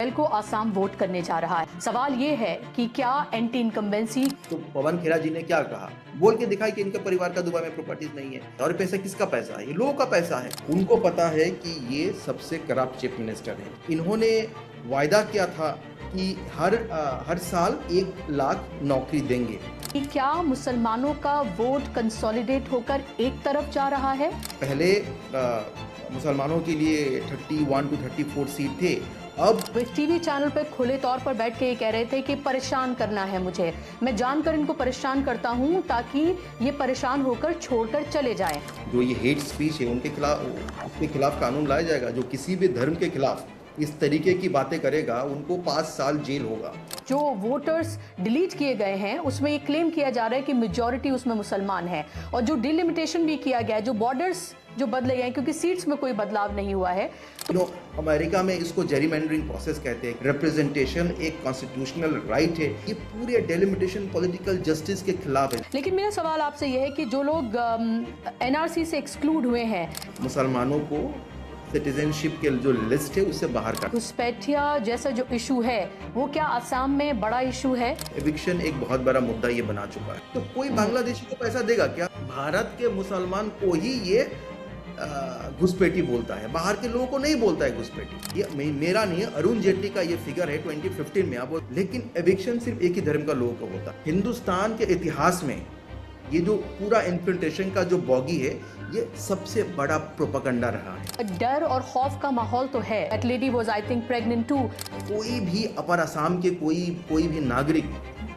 अप्रैल को आसाम वोट करने जा रहा है। सवाल ये है कि क्या एंटी इनकम्बेंसी। तो पवन खेरा जी ने क्या कहा, बोल के दिखाई कि इनके परिवार का दुबई में प्रॉपर्टीज नहीं है। और पैसा किसका पैसा है? ये लोगों का पैसा है। उनको पता है कि ये सबसे करप्ट चीफ मिनिस्टर है। इन्होंने वायदा किया था कि हर साल 1 लाख नौकरी देंगे। कि क्या मुसलमानों का वोट कंसोलिडेट होकर एक तरफ जा रहा है? पहले मुसलमानों के लिए 31 to 34 सीट थे। अब टीवी चैनल पर खुले तौर पर बैठ के ये कह रहे थे कि परेशान करना है मुझे, मैं जानकर इनको परेशान करता हूं ताकि ये परेशान होकर छोड़कर चले जाएं। जो ये हेट स्पीच है उनके खिलाफ, उसके खिलाफ कानून लाया जाएगा। जो किसी भी धर्म के खिलाफ इस तरीके की बातें करेगा उनको 5 साल जेल होगा। जो वोटर्स डिलीट किए गए हैं उसमें ये क्लेम किया जा रहा है कि मेजॉरिटी उसमें मुसलमान है, और जो डिलिमिटेशन भी किया गया है, जो बॉर्डर्स जो बदले गए हैं, क्योंकि सीट्स में कोई बदलाव नहीं हुआ है। अमेरिका में इसको जेरीमेंडरिंग प्रोसेस कहते हैं। रिप्रेजेंटेशन एक कॉन्स्टिट्यूशनल राइट है। ये पूरे डेलिमिटेशन पॉलिटिकल जस्टिस के खिलाफ है। लेकिन मेरा सवाल आपसे यह है कि जो लोग एनआरसी से एक्सक्लूड हुए हैं, मुसलमानों को सिटीजनशिप के जो लिस्ट है उससे बाहर कर। घुसपैठिया जैसा जो इशू है वो क्या असम में बड़ा इशू है? एविक्शन एक बहुत बड़ा मुद्दा ये बना चुका है। तो कोई बांग्लादेशी को पैसा देगा क्या? भारत के मुसलमान को ही ये घुसपैठी बोलता है, बाहर के लोगों को नहीं बोलता है घुसपैठी। ये मेरा नहीं है, अरुण जेटली का ये फिगर है 2015 में। अब लेकिन एविक्शन सिर्फ एक ही धर्म का लोगों को होता है। हिंदुस्तान के इतिहास में ये जो पूरा इन्फिल्ट्रेशन का जो बॉगी है, ये सबसे बड़ा प्रोपेगेंडा रहा है। डर और खौफ का माहौल तो है। That lady was I think pregnant too. कोई भी अपर असम के कोई भी नागरिक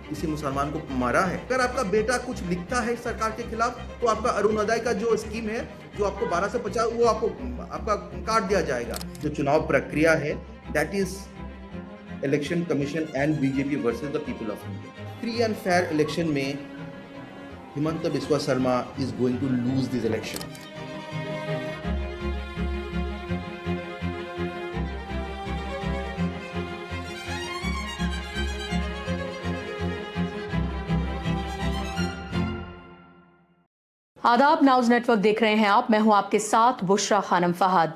किसी मुसलमान को मारा है? अगर आपका बेटा कुछ लिखता है सरकार के खिलाफ तो आपका अरुणोदय का जो स्कीम है, जो आपको 12 से 50 वो आपका काट दिया जाएगा। जो चुनाव प्रक्रिया है, that is election commission and BJP versus the people of India. Free and fair election में Himanta Biswa Sarma is going to lose this election. आदाब, नाउज नेटवर्क देख रहे हैं आप। मैं हूं आपके साथ बुशरा खानम फहद।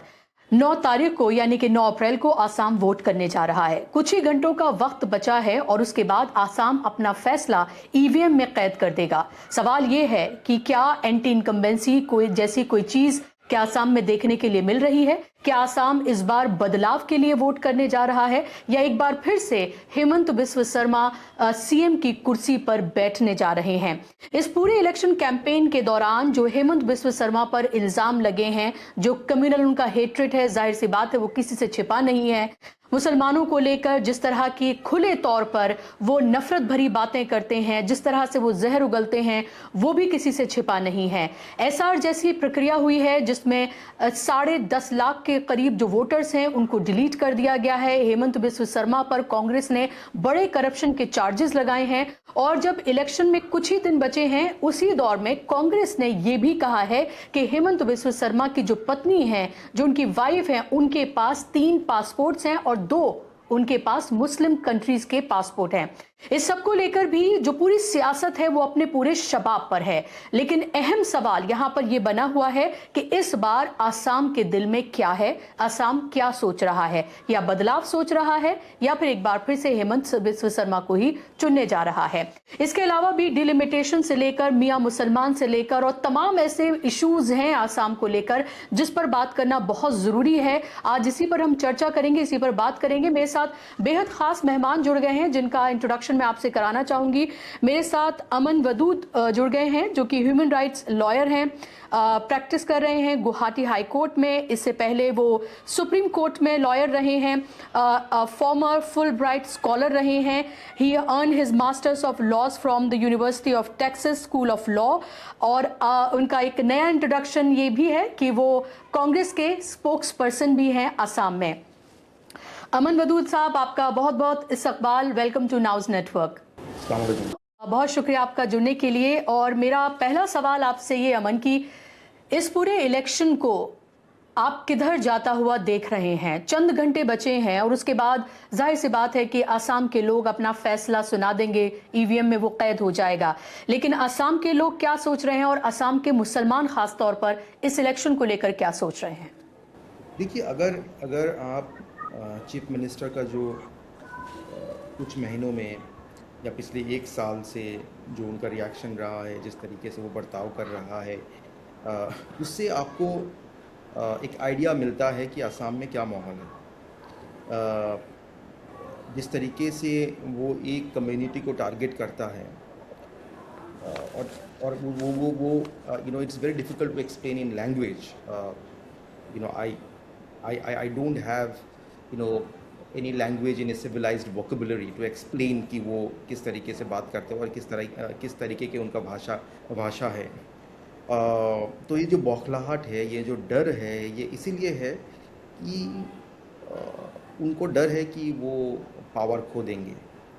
9 तारीख को यानी कि 9 अप्रैल को आसाम वोट करने जा रहा है। कुछ ही घंटों का वक्त बचा है और उसके बाद आसाम अपना फैसला ईवीएम में कैद कर देगा। सवाल ये है कि क्या एंटी इनकम्बेंसी जैसी कोई चीज क्या आसाम में देखने के लिए मिल रही है? क्या आसाम इस बार बदलाव के लिए वोट करने जा रहा है, या एक बार फिर से हेमंत बिस्वा शर्मा सीएम की कुर्सी पर बैठने जा रहे हैं? इस पूरे इलेक्शन कैंपेन के दौरान जो हेमंत बिस्वा शर्मा पर इल्जाम लगे हैं, जो कम्युनल उनका हेट्रेड है, जाहिर सी बात है वो किसी से छिपा नहीं है। मुसलमानों को लेकर जिस तरह की खुले तौर पर वो नफरत भरी बातें करते हैं, जिस तरह से वो जहर उगलते हैं, वो भी किसी से छिपा नहीं है। एसआर जैसी प्रक्रिया हुई है जिसमें 10.5 लाख के करीब जो वोटर्स हैं उनको डिलीट कर दिया गया है। हेमंत बिस्वा शर्मा पर कांग्रेस ने बड़े करप्शन के चार्जेस लगाए हैं, और जब इलेक्शन में कुछ ही दिन बचे हैं उसी दौर में कांग्रेस ने यह भी कहा है कि हेमंत बिस्वा शर्मा की जो पत्नी है, जो उनकी वाइफ है, उनके पास 3 पासपोर्ट्स हैं और 2 उनके पास मुस्लिम कंट्रीज के पासपोर्ट हैं। इस सब को लेकर भी जो पूरी सियासत है वो अपने पूरे शबाब पर है। लेकिन अहम सवाल यहां पर यह बना हुआ है कि इस बार आसाम के दिल में क्या है, आसाम क्या सोच रहा है? या बदलाव सोच रहा है, या फिर एक बार फिर से हेमंत बिस्वा शर्मा को ही चुनने जा रहा है? इसके अलावा भी डिलिमिटेशन से लेकर मियां मुसलमान से लेकर और तमाम ऐसे इश्यूज हैं आसाम को लेकर जिस पर बात करना बहुत जरूरी है। आज इसी पर हम चर्चा करेंगे, इसी पर बात करेंगे। मेरे साथ बेहद खास मेहमान जुड़ गए हैं जिनका इंट्रोडक्शन मैं आपसे कराना चाहूंगी। मेरे साथ अमन वदूद जुड़ गए हैं जो कि ह्यूमन राइट्स लॉयर हैं, प्रैक्टिस कर रहे हैं गुवाहाटी हाई कोर्ट में। इससे पहले वो सुप्रीम कोर्ट में लॉयर रहे हैं, फॉर्मर फुल ब्राइट स्कॉलर रहे हैं। He earn his masters of laws from the university of Texas school of law. और उनका एक नया इंट्रोडक्शन ये भी है कि वो कांग्रेस के स्पोक्स पर्सन भी हैं आसाम में। अमन वदूद साहब, आपका बहुत बहुत इस्तकबाल। Welcome to news network. बहुत शुक्रिया आपका जुड़ने के लिए। और मेरा पहला सवाल आपसे ये अमन, की इस पूरे इलेक्शन को आप किधर जाता हुआ देख रहे हैं? चंद घंटे बचे हैं और उसके बाद जाहिर सी बात है कि आसाम के लोग अपना फैसला सुना देंगे, ईवीएम में वो कैद हो जाएगा। लेकिन आसाम के लोग क्या सोच रहे हैं और आसाम के मुसलमान खास तौर पर इस इलेक्शन को लेकर क्या सोच रहे हैं? देखिए, अगर आप चीफ मिनिस्टर का जो कुछ महीनों में या पिछले एक साल से जो उनका रिएक्शन रहा है, जिस तरीके से वो बर्ताव कर रहा है, उससे आपको एक आइडिया मिलता है कि असम में क्या माहौल है। जिस तरीके से वो एक कम्युनिटी को टारगेट करता है, और वो you know it's very difficult to explain in language. You know I don't have you know any language in a civilised vocabulary to explain कि वो किस तरीके से बात करते हैं और किस तरीके के उनका भाषा है। तो ये जो बौखलाहट है, ये जो डर है, ये इसीलिए है कि उनको डर है कि वो पावर खो देंगे,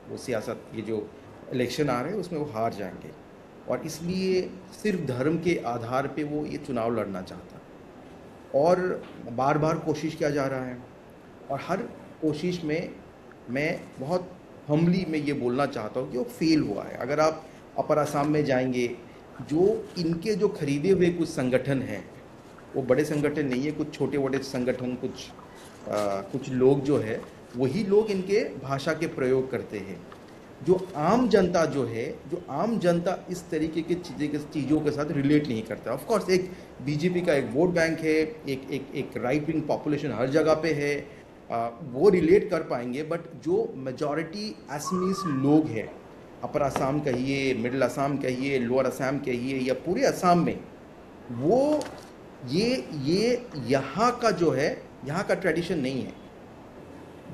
वो सियासत, ये जो इलेक्शन आ रहे हैं उसमें वो हार जाएंगे, और इसलिए सिर्फ धर्म के आधार पे वो ये चुनाव लड़ना चाहता है। और बार बार कोशिश किया जा रहा है, और हर कोशिश में मैं बहुत हम्बली में ये बोलना चाहता हूँ कि वो फेल हुआ है। अगर आप अपर असम में जाएंगे, जो इनके जो खरीदे हुए कुछ संगठन हैं, वो बड़े संगठन नहीं है, कुछ छोटे मोटे संगठन, कुछ लोग जो है वही लोग इनके भाषा के प्रयोग करते हैं। जो आम जनता जो है, जो आम जनता इस तरीके की चीज़ों के साथ रिलेट नहीं करता। ऑफ कोर्स एक बीजेपी का एक वोट बैंक है, एक राइट विंग पॉपुलेशन हर जगह पे है, वो रिलेट कर पाएंगे, बट जो मेजॉरिटी असमीज लोग हैं, अपर असम कहिए, मिडिल असम कहिए, लोअर असम कहिए, या पूरे असम में, वो ये यहाँ का जो है, यहाँ का ट्रेडिशन नहीं है।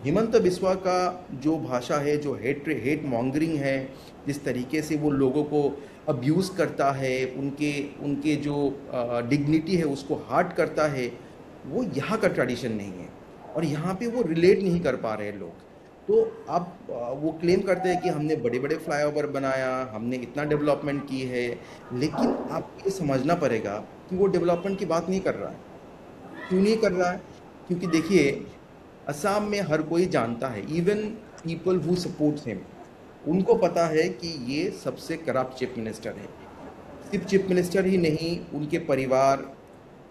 हिमंत बिस्वा का जो भाषा है, जो हेट मॉन्गरिंग है, जिस तरीके से वो लोगों को अब्यूज़ करता है, उनके जो डिग्निटी है उसको हार्ट करता है, वो यहाँ का ट्रेडिशन नहीं है, और यहाँ पे वो रिलेट नहीं कर पा रहे लोग। तो अब वो क्लेम करते हैं कि हमने बड़े बड़े फ्लाईओवर बनाया, हमने इतना डेवलपमेंट की है, लेकिन आपको ये समझना पड़ेगा कि वो डेवलपमेंट की बात नहीं कर रहा है। क्यों नहीं कर रहा है? क्योंकि देखिए, असम में हर कोई जानता है, even people who supports him, उनको पता है कि ये सबसे करप्ट चीफ मिनिस्टर है। सिर्फ चीफ मिनिस्टर ही नहीं, उनके परिवार,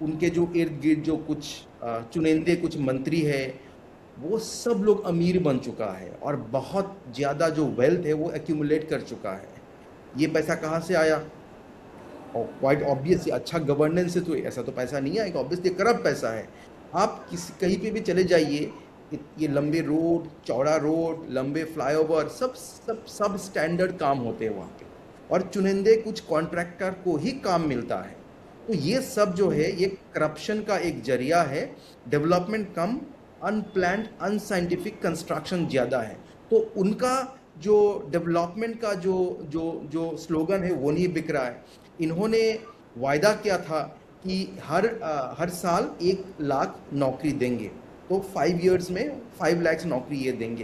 उनके जो इर्द गिर्द जो कुछ चुनिंदे कुछ मंत्री है, वो सब लोग अमीर बन चुका है, और बहुत ज़्यादा जो वेल्थ है वो एक्यूमुलेट कर चुका है। ये पैसा कहाँ से आया? और क्वाइट ऑब्वियस, अच्छा गवर्नेंस से तो ऐसा तो पैसा नहीं आएगा, ऑब्वियसली करप्ट पैसा है। आप कहीं पे भी चले जाइए, ये लंबे रोड, चौड़ा रोड, लंबे फ्लाईओवर, सब स्टैंडर्ड काम होते हैं वहाँ पे, और चुनिंदे कुछ कॉन्ट्रैक्टर को ही काम मिलता है। तो ये सब जो है, ये करप्शन का एक जरिया है। डेवलपमेंट कम, अनप्लान्ड, अनसाइंटिफिक कंस्ट्रक्शन ज़्यादा है। तो उनका जो डेवलपमेंट का जो स्लोगन है वो नहीं बिक रहा है। इन्होंने वायदा किया था कि हर साल 1 लाख नौकरी देंगे, तो 5 इयर्स में 5 लाख नौकरी ये देंगे।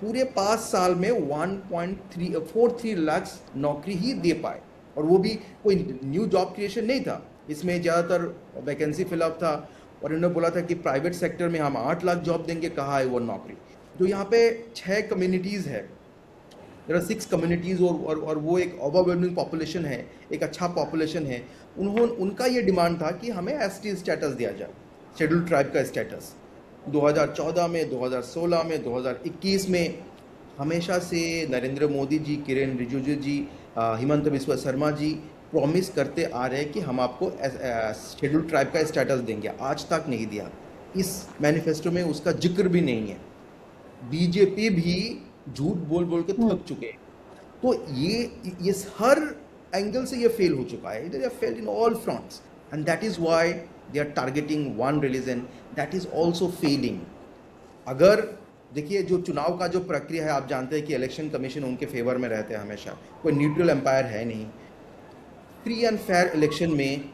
पूरे 5 साल में 1.43 लाख नौकरी ही दे पाए, और वो भी कोई न्यू जॉब क्रिएशन नहीं था। इसमें ज़्यादातर वैकेंसी फिलअप था, और इन्होंने बोला था कि प्राइवेट सेक्टर में हम 8 लाख जॉब देंगे। कहाँ है वो नौकरी? जो यहाँ पे 6 कम्युनिटीज़ है, देयर आर 6 कम्युनिटीज़, और वो एक ओवरवेलमिंग पॉपुलेशन है, एक अच्छा पॉपुलेशन है। उनका ये डिमांड था कि हमें एसटी स्टेटस दिया जाए, शेड्यूल ट्राइब का स्टेटस। 2014 में, 2016 में, 2021 में हमेशा से नरेंद्र मोदी जी, किरेन रिजिजू जी, हिमंत बिस्वा शर्मा जी प्रॉमिस करते आ रहे हैं कि हम आपको शेड्यूल ट्राइब का स्टेटस देंगे। आज तक नहीं दिया। इस मैनिफेस्टो में उसका जिक्र भी नहीं है। बीजेपी भी झूठ बोल के थक चुके हैं। तो ये हर एंगल से ये फेल हो चुका है। They fail in all fronts, and that is why they are targeting one religion that is also failing. अगर देखिए, जो चुनाव का जो प्रक्रिया है, आप जानते हैं कि इलेक्शन कमीशन उनके फेवर में रहते हैं हमेशा, कोई न्यूट्रल एम्पायर है नहीं। फ्री एंड फेयर इलेक्शन में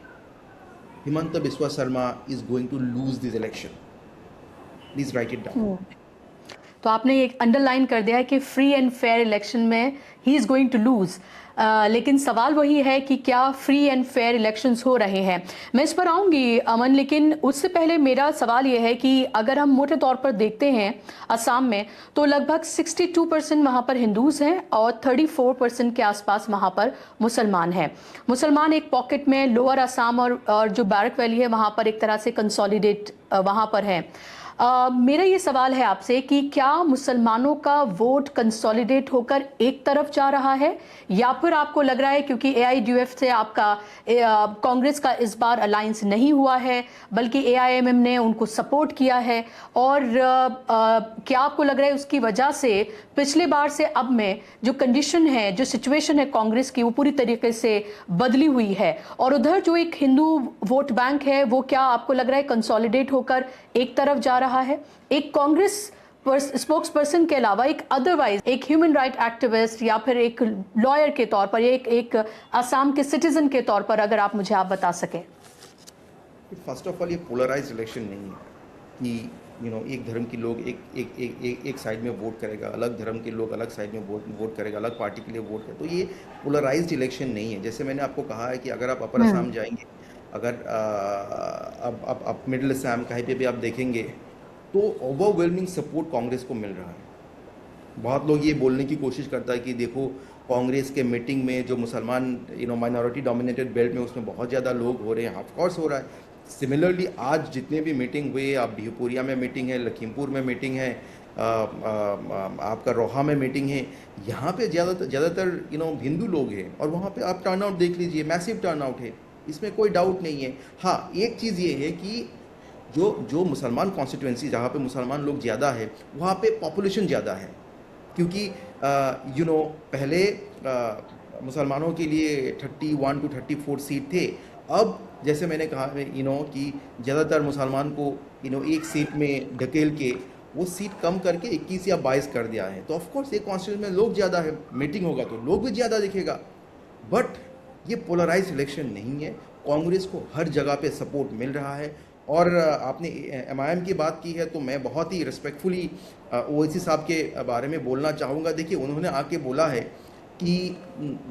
Himanta Biswa Sarma is going to lose this election. Please write it down. तो आपने एक अंडरलाइन कर दिया है कि फ्री एंड फेयर इलेक्शन में he is going to lose, लेकिन सवाल वही है कि क्या फ्री एंड फेयर इलेक्शंस हो रहे हैं। मैं इस पर आऊंगी अमन, लेकिन उससे पहले मेरा सवाल यह है कि अगर हम मोटे तौर पर देखते हैं असम में, तो लगभग 62% वहाँ पर हिंदूज हैं और 34% के आसपास वहाँ पर मुसलमान हैं। मुसलमान एक पॉकेट में लोअर असम और जो बैरक वैली है वहाँ पर एक तरह से कंसोलिडेट वहाँ पर है। मेरा ये सवाल है आपसे कि क्या मुसलमानों का वोट कंसोलिडेट होकर एक तरफ जा रहा है, या फिर आपको लग रहा है क्योंकि एआईयूडीएफ से आपका कांग्रेस का इस बार अलायंस नहीं हुआ है बल्कि एआईएमएम ने उनको सपोर्ट किया है, और क्या आपको लग रहा है उसकी वजह से पिछले बार से अब में जो कंडीशन है, जो सिचुएशन है कांग्रेस की, वो पूरी तरीके से बदली हुई है, और उधर जो एक हिंदू वोट बैंक है वो क्या आपको लग रहा है कंसोलिडेट होकर एक तरफ जा रहा है? एक कांग्रेस स्पोक्स पर्सन के अलावा एक अदरवाइज एक ह्यूमन राइट एक्टिविस्ट या फिर एक लॉयर के तौर पर, एक असम के सिटीजन के तौर पर अगर आप मुझे बता सकें। फर्स्ट ऑफ ऑल ये पोलराइज इलेक्शन नहीं है कि एक धर्म के लोग एक साइड में वोट करेगा, अलग धर्म के लोग अलग साइड में वोट करेगा, अलग पार्टी के लिए वोट करेगा। तो ये पोलराइज्ड इलेक्शन नहीं है। जैसे मैंने आपको कहा है कि अगर आप अपर असम जाएंगे, अगर अब मिडिल असम कहीं पे भी आप देखेंगे तो ओवरवेलमिंग सपोर्ट कांग्रेस को मिल रहा है। बहुत लोग ये बोलने की कोशिश करता है कि देखो कांग्रेस के मीटिंग में जो मुसलमान माइनॉरिटी डोमिनेटेड बेल्ट में उसमें बहुत ज़्यादा लोग हो रहे हैं। ऑफ कोर्स हो रहा है। सिमिलरली आज जितने भी मीटिंग हुए, आप बिहुपुरिया में मीटिंग है, लखीमपुर में मीटिंग है, आपका रोहा में मीटिंग है, यहाँ पे ज़्यादातर हिंदू लोग हैं, और वहाँ पे आप टर्नआउट देख लीजिए, मैसिव टर्नआउट है, इसमें कोई डाउट नहीं है। हाँ, एक चीज़ ये है कि जो मुसलमान कॉन्स्टिट्यूंसी जहाँ पे मुसलमान लोग ज़्यादा है वहाँ पे पॉपुलेशन ज़्यादा है, क्योंकि पहले मुसलमानों के लिए 31 to 34 सीट थे। अब जैसे मैंने कहा कि ज़्यादातर मुसलमान को एक सीट में ढकेल के वो सीट कम करके 21 या 22 कर दिया है। तो ऑफकोर्स ये कॉन्स्टिट्यूंसी में लोग ज़्यादा है, मीटिंग होगा तो लोग भी ज़्यादा दिखेगा। बट ये पोलराइज इलेक्शन नहीं है। कांग्रेस को हर जगह पे सपोर्ट मिल रहा है। और आपने एमआईएम की बात की है तो मैं बहुत ही रिस्पेक्टफुली ओवैसी साहब के बारे में बोलना चाहूँगा। देखिए, उन्होंने आके बोला है कि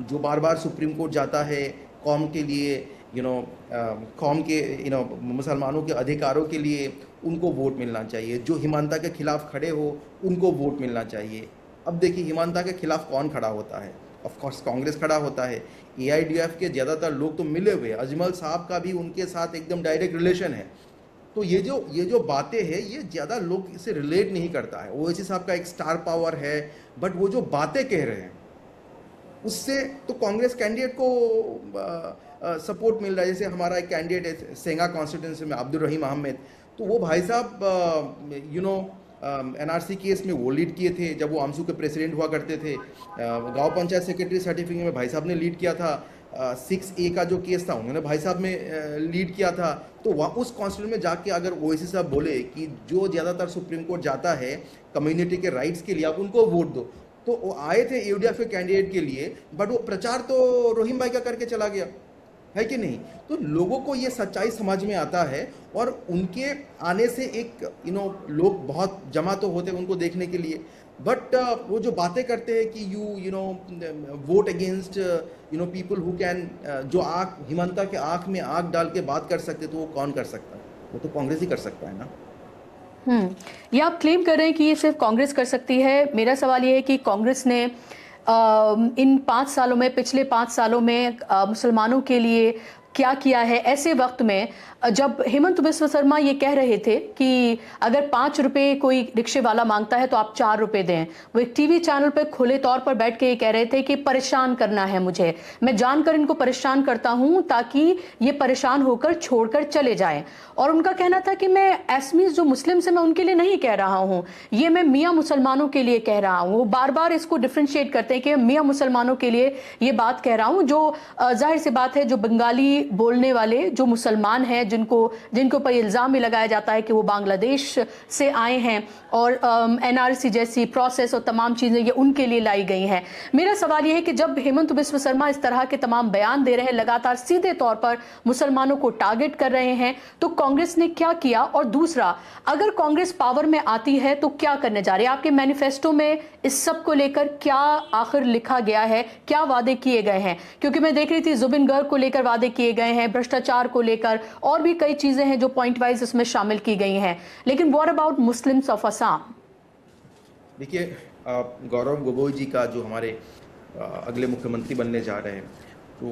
जो बार बार सुप्रीम कोर्ट जाता है कौम के लिए, कौम के मुसलमानों के अधिकारों के लिए उनको वोट मिलना चाहिए। जो हिमांता के खिलाफ खड़े हो उनको वोट मिलना चाहिए। अब देखिए, हिमांता के खिलाफ कौन खड़ा होता है? ऑफ कोर्स कांग्रेस खड़ा होता है। एआईयूडीएफ के ज़्यादातर लोग तो मिले हुए, अजमल साहब का भी उनके साथ एकदम डायरेक्ट रिलेशन है। तो ये जो बातें हैं ये ज़्यादा लोग इसे रिलेट नहीं करता है। ओवैसी साहब का एक स्टार पावर है, बट वो जो बातें कह रहे हैं उससे तो कांग्रेस कैंडिडेट को सपोर्ट मिल रहा है। जैसे हमारा एक कैंडिडेट है सेंगा कॉन्स्टिट्यूंसी में, अब्दुल रहीम अहमद, तो वो भाई साहब एनआरसी केस में वो लीड किए थे जब वो आमसू के प्रेसिडेंट हुआ करते थे। गांव पंचायत सेक्रेटरी सर्टिफिकेट में भाई साहब ने लीड किया था। 6A का जो केस था उन्होंने भाई साहब में लीड किया था। तो वहाँ उस कॉन्स्टिट्यूशन में जाके अगर ओवैसी साहब बोले कि जो ज़्यादातर सुप्रीम कोर्ट जाता है कम्युनिटी के राइट्स के लिए, आप उनको वोट दो, तो वो आए थे यूडीएफ के कैंडिडेट के लिए, बट वो प्रचार तो रोहिम भाई का करके चला गया, है कि नहीं? तो लोगों को ये सच्चाई समझ में आता है, और उनके आने से एक लोग बहुत जमा तो होते हैं उनको देखने के लिए, बट वो जो बातें करते हैं कि vote against people who can, जो आँख हिमंता के आँख में आँख डाल के बात कर सकते, तो वो कौन कर सकता है? वो तो कांग्रेस ही कर सकता है ना। ये आप क्लेम कर रहे हैं कि ये सिर्फ कांग्रेस कर सकती है। मेरा सवाल ये है कि कांग्रेस ने इन 5 सालों में, पिछले 5 सालों में मुसलमानों के लिए क्या किया है ऐसे वक्त में जब हेमंत बिस्वा शर्मा ये कह रहे थे कि अगर 5 रुपए कोई रिक्शे वाला मांगता है तो आप 4 रुपए दें। वो एक टीवी चैनल पर खुले तौर पर बैठ के ये कह रहे थे कि परेशान करना है मुझे, मैं जानकर इनको परेशान करता हूं ताकि ये परेशान होकर छोड़कर चले जाएं। और उनका कहना था कि मैं एस्मीज जो मुस्लिम्स हैं मैं उनके लिए नहीं कह रहा हूं, ये मैं मियाँ मुसलमानों के लिए कह रहा हूं। वो बार बार इसको डिफ्रेंशिएट करते हैं कि मियाँ मुसलमानों के लिए ये बात कह रहा हूं। जो जाहिर सी बात है, जो बंगाली बोलने वाले जो मुसलमान हैं, जिनको पर इल्ज़ाम भी लगाया जाता है कि वो बांग्लादेश से आए हैं और एनआरसी जैसी प्रोसेस और तमाम चीज़ें ये उनके लिए लाई गई हैं। मेरा सवाल ये है कि जब हेमंत बिस्वा शर्मा इस तरह के तमाम बयान दे रहे हैं, लगातार सीधे तौर पर मुसलमानों को टारगेट कर रहे हैं, तो कांग्रेस ने क्या किया? और दूसरा, अगर कांग्रेस पावर में आती है तो क्या करने जा रही है? आपके मैनिफेस्टो में इस सब को लेकर क्या आखिर लिखा गया है, क्या वादे किए गए हैं? क्योंकि मैं देख रही थी जुबिन गर्ग को लेकर वादे किए गए हैं, भ्रष्टाचार को लेकर, और भी कई चीजें हैं जो पॉइंट वाइज इसमें शामिल की गई हैं। लेकिन what about Muslims of Assam? देखिए, गौरव गोगोई जी का जो हमारे अगले मुख्यमंत्री बनने जा रहे हैं, तो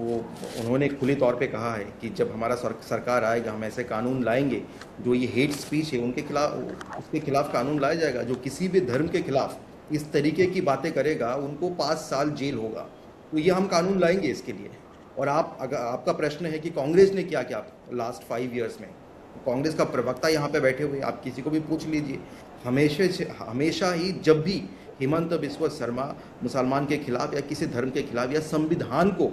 उन्होंने खुली तौर पे कहा है कि जब हमारा सरकार आएगा हम ऐसे कानून लाएंगे जो ये हेट स्पीच है उनके खिलाफ, उसके खिलाफ कानून लाया जाएगा। जो किसी भी धर्म के खिलाफ इस तरीके की बातें करेगा उनको 5 साल जेल होगा। तो ये हम कानून लाएंगे इसके लिए। और अगर आपका प्रश्न है कि कांग्रेस ने क्या किया लास्ट 5 ईयर्स में, कांग्रेस का प्रवक्ता यहाँ पे बैठे हुए, आप किसी को भी पूछ लीजिए, हमेशा ही जब भी हिमंत बिस्वा शर्मा मुसलमान के खिलाफ या किसी धर्म के खिलाफ या संविधान को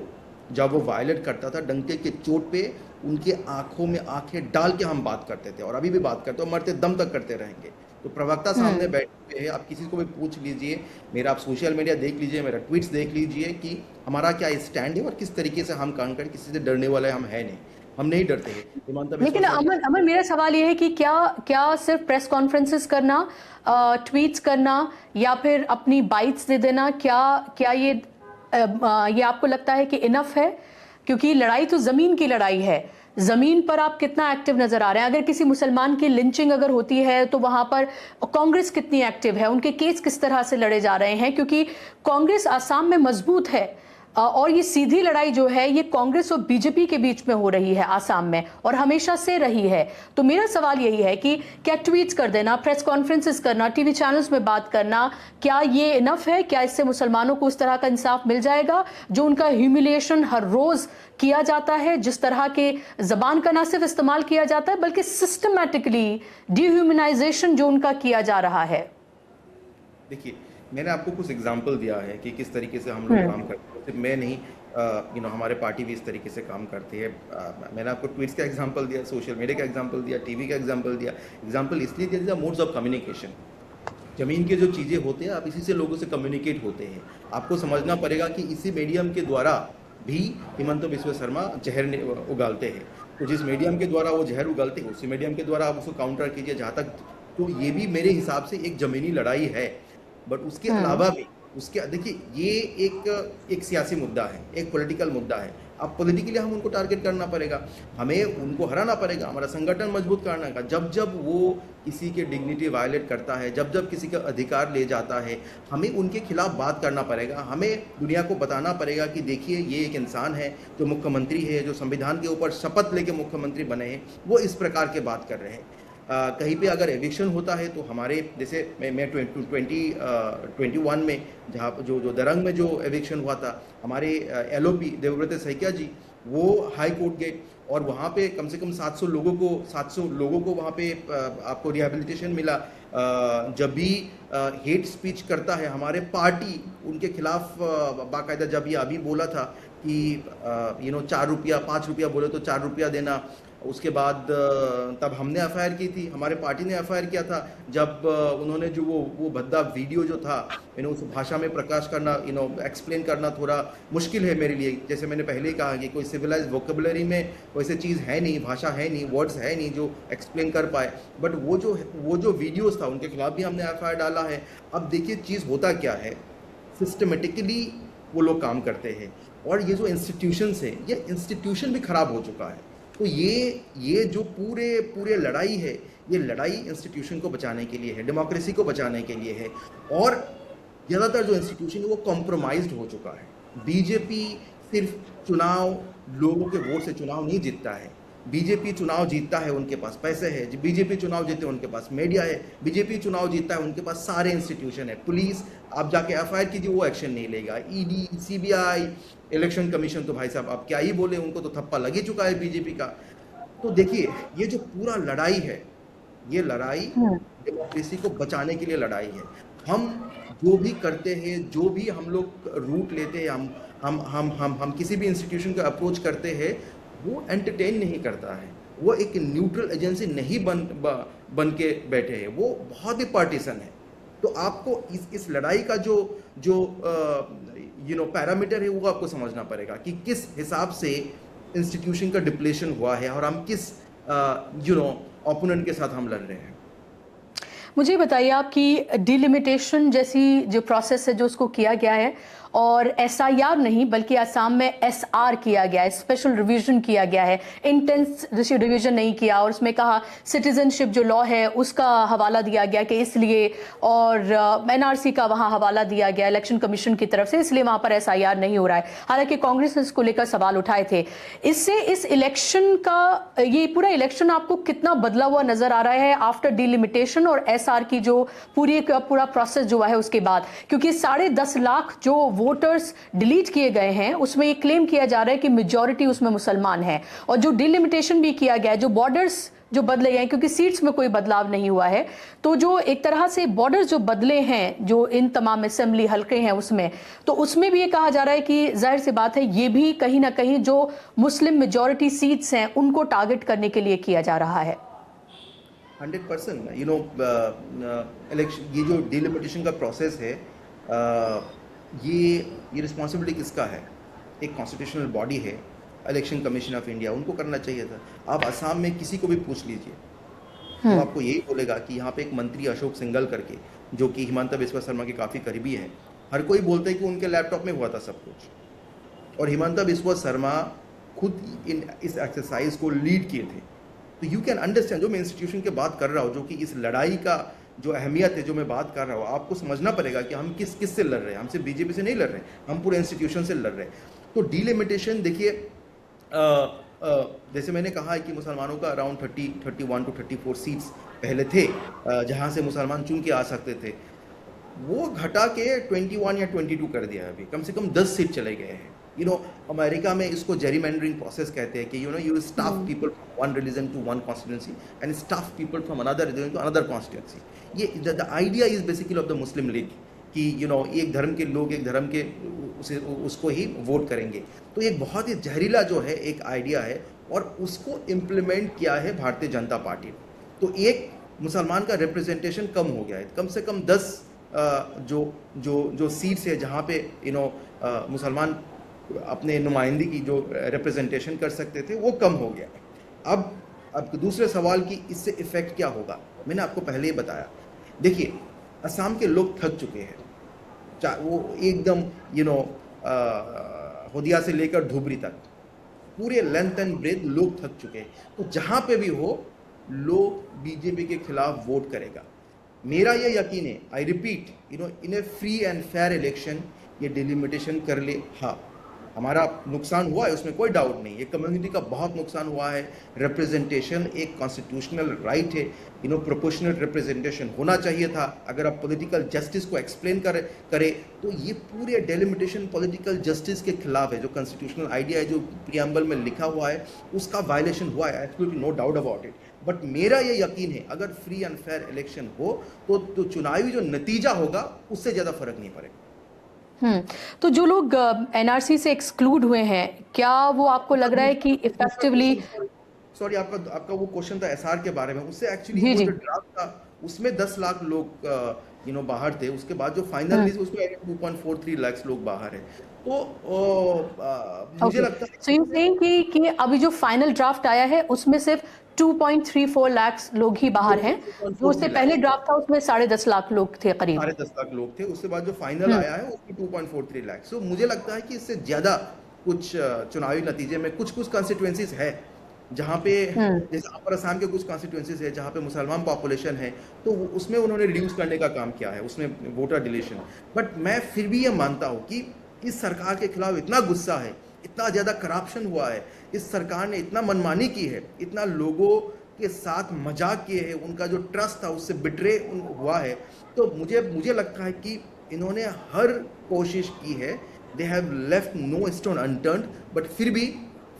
जब वो वायलेट करता था, डंके के चोट पे उनके आंखों में आंखें डाल के हम बात करते थे और अभी भी बात करते हैं, मरते दम तक करते रहेंगे। तो प्रवक्ता सामने बैठे हैं, आप किसी को भी पूछ लीजिए, मेरा आप सोशल मीडिया देख लीजिए, मेरा ट्वीट्स देख लीजिए कि हमारा क्या स्टैंड है और किस तरीके से हम काम करें। किसी से डरने वाले हम है नहीं, हम नहीं डरते हैं। लेकिन अमन मेरा सवाल ये है कि क्या सिर्फ प्रेस कॉन्फ्रेंसेस करना, ट्वीट्स करना या फिर अपनी बाइट्स दे देना, क्या ये आपको लगता है कि इनफ है? क्योंकि लड़ाई तो जमीन की लड़ाई है, जमीन पर आप कितना एक्टिव नजर आ रहे हैं? अगर किसी मुसलमान की लिंचिंग अगर होती है तो वहां पर कांग्रेस कितनी एक्टिव है, उनके केस किस तरह से लड़े जा रहे हैं? क्योंकि कांग्रेस आसाम में मजबूत है और ये सीधी लड़ाई जो है ये कांग्रेस और बीजेपी के बीच में हो रही है आसाम में और हमेशा से रही है। तो मेरा सवाल यही है कि क्या ट्वीट्स कर देना, प्रेस कॉन्फ्रेंसेस करना, टीवी चैनल्स में बात करना, क्या ये इनफ है? क्या इससे मुसलमानों को उस तरह का इंसाफ मिल जाएगा जो उनका ह्यूमिलिएशन हर रोज किया जाता है, जिस तरह के जबान का ना सिर्फ इस्तेमाल किया जाता है बल्कि सिस्टमैटिकली डिह्यूमनाइजेशन जो उनका किया जा रहा है? देखिए, मैंने आपको कुछ एग्जाम्पल दिया है कि किस तरीके से हम लोग काम करते हैं। सिर्फ मैं नहीं, हमारे पार्टी भी इस तरीके से काम करती है। मैंने आपको ट्वीट्स का एग्जांपल दिया, सोशल मीडिया का एग्जांपल दिया, टीवी का एग्जांपल दिया। एग्जांपल इसलिए दिया मोड्स ऑफ कम्युनिकेशन। ज़मीन के जो चीज़ें होते हैं, आप इसी से लोगों से कम्युनिकेट होते हैं। आपको समझना पड़ेगा कि इसी मीडियम के द्वारा भी हिमंत बिस्वा शर्मा जहर उगालते हैं। तो जिस मीडियम के द्वारा वो जहर उगालते हैं उसी मीडियम के द्वारा आप उसको काउंटर कीजिए। जहाँ तक तो ये भी मेरे हिसाब से एक ज़मीनी लड़ाई है। बट उसके अलावा भी देखिए, ये एक सियासी मुद्दा है, एक पॉलिटिकल मुद्दा है। अब पॉलिटिकली हम उनको टारगेट करना पड़ेगा, हमें उनको हराना पड़ेगा, हमारा संगठन मजबूत करना का। जब वो किसी के डिग्निटी वायलेट करता है, जब किसी का अधिकार ले जाता है, हमें उनके खिलाफ बात करना पड़ेगा। हमें दुनिया को बताना पड़ेगा कि देखिए, ये एक इंसान है जो मुख्यमंत्री है, जो संविधान के ऊपर शपथ लेके मुख्यमंत्री बने हैं, वो इस प्रकार के बात कर रहे हैं। कहीं पे अगर एविक्शन होता है तो हमारे जैसे मैं 2021 में जहाँ जो दरंग में जो एविक्शन हुआ था, हमारे LOP देवव्रत सैकिया जी वो हाई कोर्ट गए और वहाँ पे कम से कम 700 लोगों को वहाँ पे आपको रिहेबिलिटेशन मिला। जब भी हेट स्पीच करता है हमारे पार्टी उनके खिलाफ बाकायदा, जब ये अभी बोला था कि 4 रुपया 5 रुपया बोले तो 4 रुपया देना, उसके बाद तब हमने FIR की थी, हमारे पार्टी ने FIR किया था। जब उन्होंने जो वो भद्दा वीडियो जो था, उस भाषा में प्रकाश करना, एक्सप्लेन करना थोड़ा मुश्किल है मेरे लिए। जैसे मैंने पहले ही कहा कि कोई सिविलाइज वोकेबुलरी में वैसे चीज़ है नहीं, भाषा है नहीं, वर्ड्स है नहीं जो एक्सप्लेन कर पाए। बट वो जो वीडियोज़ था उनके खिलाफ भी हमने FIR डाला है। अब देखिए चीज़ होता क्या है, सिस्टमेटिकली वो लोग काम करते हैं और ये जो इंस्टीट्यूशंस है, ये इंस्टीट्यूशन भी ख़राब हो चुका है। तो ये जो पूरे लड़ाई है, ये लड़ाई इंस्टीट्यूशन को बचाने के लिए है, डेमोक्रेसी को बचाने के लिए है। और ज़्यादातर जो इंस्टीट्यूशन है वो कॉम्प्रोमाइज्ड हो चुका है। बीजेपी सिर्फ चुनाव, लोगों के वोट से चुनाव नहीं जीतता है। बीजेपी चुनाव जीतता है, उनके पास पैसे है। बीजेपी चुनाव जीतते हैं, उनके पास मीडिया है। बीजेपी चुनाव जीतता है, उनके पास सारे इंस्टीट्यूशन है। पुलिस, आप जाके FIR कीजिए, वो एक्शन नहीं लेगा। ED, CBI, इलेक्शन कमीशन, तो भाई साहब आप क्या ही बोले, उनको तो थप्पा लग ही चुका है बीजेपी का। तो देखिए, ये जो पूरा लड़ाई है, ये लड़ाई डेमोक्रेसी को बचाने के लिए लड़ाई है। हम जो भी करते हैं, जो भी हम लोग रूट लेते हैं, हम किसी भी इंस्टीट्यूशन का अप्रोच करते हैं, वो एंटरटेन नहीं करता है। वो एक न्यूट्रल एजेंसी नहीं बन के बैठे हैं, वो बहुत ही पार्टीसन है। तो आपको इस लड़ाई का जो पैरामीटर है वो आपको समझना पड़ेगा कि किस हिसाब से इंस्टीट्यूशन का डिप्लेशन हुआ है और हम किस ओपोनेंट के साथ हम लड़ रहे हैं। मुझे बताइए, आपकी डिलिमिटेशन जैसी जो प्रोसेस है जो उसको किया गया है और SIR नहीं बल्कि असम में SR किया गया है, स्पेशल रिवीजन किया गया है, इंटेंस रिवीजन नहीं किया। और उसमें कहा सिटीजनशिप जो लॉ है उसका हवाला दिया गया कि इसलिए, और NRC का वहां हवाला दिया गया इलेक्शन कमीशन की तरफ से, इसलिए वहां पर SIR नहीं हो रहा है। हालांकि कांग्रेस ने इसको लेकर सवाल उठाए थे। इससे इस इलेक्शन का, ये पूरा इलेक्शन आपको कितना बदला हुआ नजर आ रहा है आफ्टर डिलिमिटेशन और SR की जो पूरा प्रोसेस जो है उसके बाद? क्योंकि 10.5 लाख जो वोटर्स डिलीट किए गए हैं उसमें ये क्लेम किया जा रहा है कि मेजॉरिटी उसमें मुसलमान है, और जो डिलिमिटेशन भी किया गया है, जो बॉर्डर्स जो बदले गए हैं, क्योंकि सीट्स में कोई बदलाव नहीं हुआ है, तो जो एक तरह से बॉर्डर्स जो बदले हैं जो इन तमाम असेंबली हल्के हैं उसमें, तो उसमें भी ये कहा जा रहा है कि जाहिर सी बात है ये भी कहीं ना कहीं जो मुस्लिम मेजॉरिटी सीट्स हैं उनको टारगेट करने के लिए किया जा रहा है। 100%, इलेक्शन, ये जो डिलिमिटेशन का प्रोसेस है, ये रिस्पॉन्सिबिलिटी किसका है? एक कॉन्स्टिट्यूशनल बॉडी है, इलेक्शन कमीशन ऑफ इंडिया, उनको करना चाहिए था। आप असम में किसी को भी पूछ लीजिए तो आपको यही बोलेगा कि यहाँ पे एक मंत्री अशोक सिंघल करके, जो कि हिमंता बिस्वा शर्मा के काफ़ी करीबी है, हर कोई बोलता है कि उनके लैपटॉप में हुआ था सब कुछ, और हिमंता बिस्वा शर्मा खुद इस एक्सरसाइज को लीड किए थे। तो यू कैन अंडरस्टैंड, जो मैं इंस्टीट्यूशन की बात कर रहा हूँ, जो कि इस लड़ाई का जो अहमियत है जो मैं बात कर रहा हूँ, आपको समझना पड़ेगा कि हम किस से लड़ रहे हैं। हम सिर्फ बीजेपी से नहीं लड़ रहे हैं, हम पूरे इंस्टीट्यूशन से लड़ रहे हैं। तो डिलिमिटेशन देखिए, जैसे मैंने कहा है कि मुसलमानों का अराउंड 31 to 34 सीट्स पहले थे जहाँ से मुसलमान चुन के आ सकते थे, वो घटा के 21 या 22 कर दिया है। अभी कम से कम 10 सीट चले गए हैं। अमेरिका में इसको जेरीमेंडरिंग प्रोसेस कहते हैं कि you staff people from one religion to one constituency and staff people from another religion to another constituency. ये the idea is basically of the Muslim League कि एक धर्म के लोग एक धर्म के उसको ही वोट करेंगे। तो एक बहुत ही जहरीला जो है एक आइडिया है, और उसको इम्प्लीमेंट किया है भारतीय जनता पार्टी। तो एक मुसलमान का रिप्रेजेंटेशन कम हो गया है, कम से कम 10 जो सीट्स है जहाँ पे मुसलमान अपने नुमाइंदगी की जो रिप्रेजेंटेशन कर सकते थे वो कम हो गया है। अब दूसरे सवाल की इससे इफेक्ट क्या होगा, मैंने आपको पहले ही बताया। देखिए, असम के लोग थक चुके हैं, वो एकदम होदिया से लेकर धुबरी तक पूरे लेंथ एंड ब्रेथ लोग थक चुके हैं। तो जहाँ पे भी हो लोग बीजेपी के खिलाफ वोट करेगा। मेरा ये यकीन है, I repeat, in A free and fair election ये डिलिमिटेशन कर ले। हाँ, हमारा नुकसान हुआ है, उसमें कोई डाउट नहीं है, कम्युनिटी का बहुत नुकसान हुआ है। रिप्रेजेंटेशन एक कॉन्स्टिट्यूशनल राइट है, प्रोपोर्शनल रिप्रेजेंटेशन होना चाहिए था। अगर आप पॉलिटिकल जस्टिस को एक्सप्लेन करें तो ये पूरे डिलिमिटेशन पॉलिटिकल जस्टिस के खिलाफ है। जो कॉन्स्टिट्यूशनल आइडिया है, जो प्रीएम्बल में लिखा हुआ है, उसका वायलेशन हुआ है, absolutely no doubt about it. But मेरा ये यकीन है, अगर फ्री एंड फेयर इलेक्शन हो तो चुनावी जो नतीजा होगा उससे ज़्यादा फर्क नहीं पड़ेगा। तो जो लोग NRC से एक्सक्लूड हुए हैं, क्या वो आपको लग रहा है कि इफेक्टिवली, सॉरी, आपका वो क्वेश्चन था SR के बारे में, उससे एक्चुअली वो जो ड्राफ्ट था उसमें 10 लाख लोग बाहर थे। उसके बाद जो फाइनल लिस्ट उसमें 2.43 लाख लोग बाहर है। तो मुझे लगता है सो यू सेइंग कि अभी जो फाइनल ड्राफ्ट आया है उसमें सिर्फ 2.34 लाख लोग ही बाहर हैं। जो उससे पहले ड्राफ्ट था उसमें 10.5 लाख लोग थे, करीब 10.5 लाख लोग थे। उसके बाद जो फाइनल आया है उसमें 2.43 लाख। सो मुझे लगता है कि इससे ज्यादा कुछ चुनावी नतीजे में कुछ कॉन्स्टिट्यूएंसीज है जहाँ पे, जैसे अपर असम के कुछ कॉन्स्टिट्यूएंसीज है जहाँ पे मुसलमान पॉपुलेशन है, तो उसमें उन्होंने रिड्यूस करने का काम किया है, उसमें वोटर डिलीशन। बट मैं फिर भी ये मानता हूँ कि इस सरकार के खिलाफ इतना गुस्सा है, इतना ज़्यादा करप्शन हुआ है, इस सरकार ने इतना मनमानी की है, इतना लोगों के साथ मजाक किए हैं, उनका जो ट्रस्ट था उससे बिट्रे हुआ है। तो मुझे लगता है कि इन्होंने हर कोशिश की है, they have left no stone unturned, but फिर भी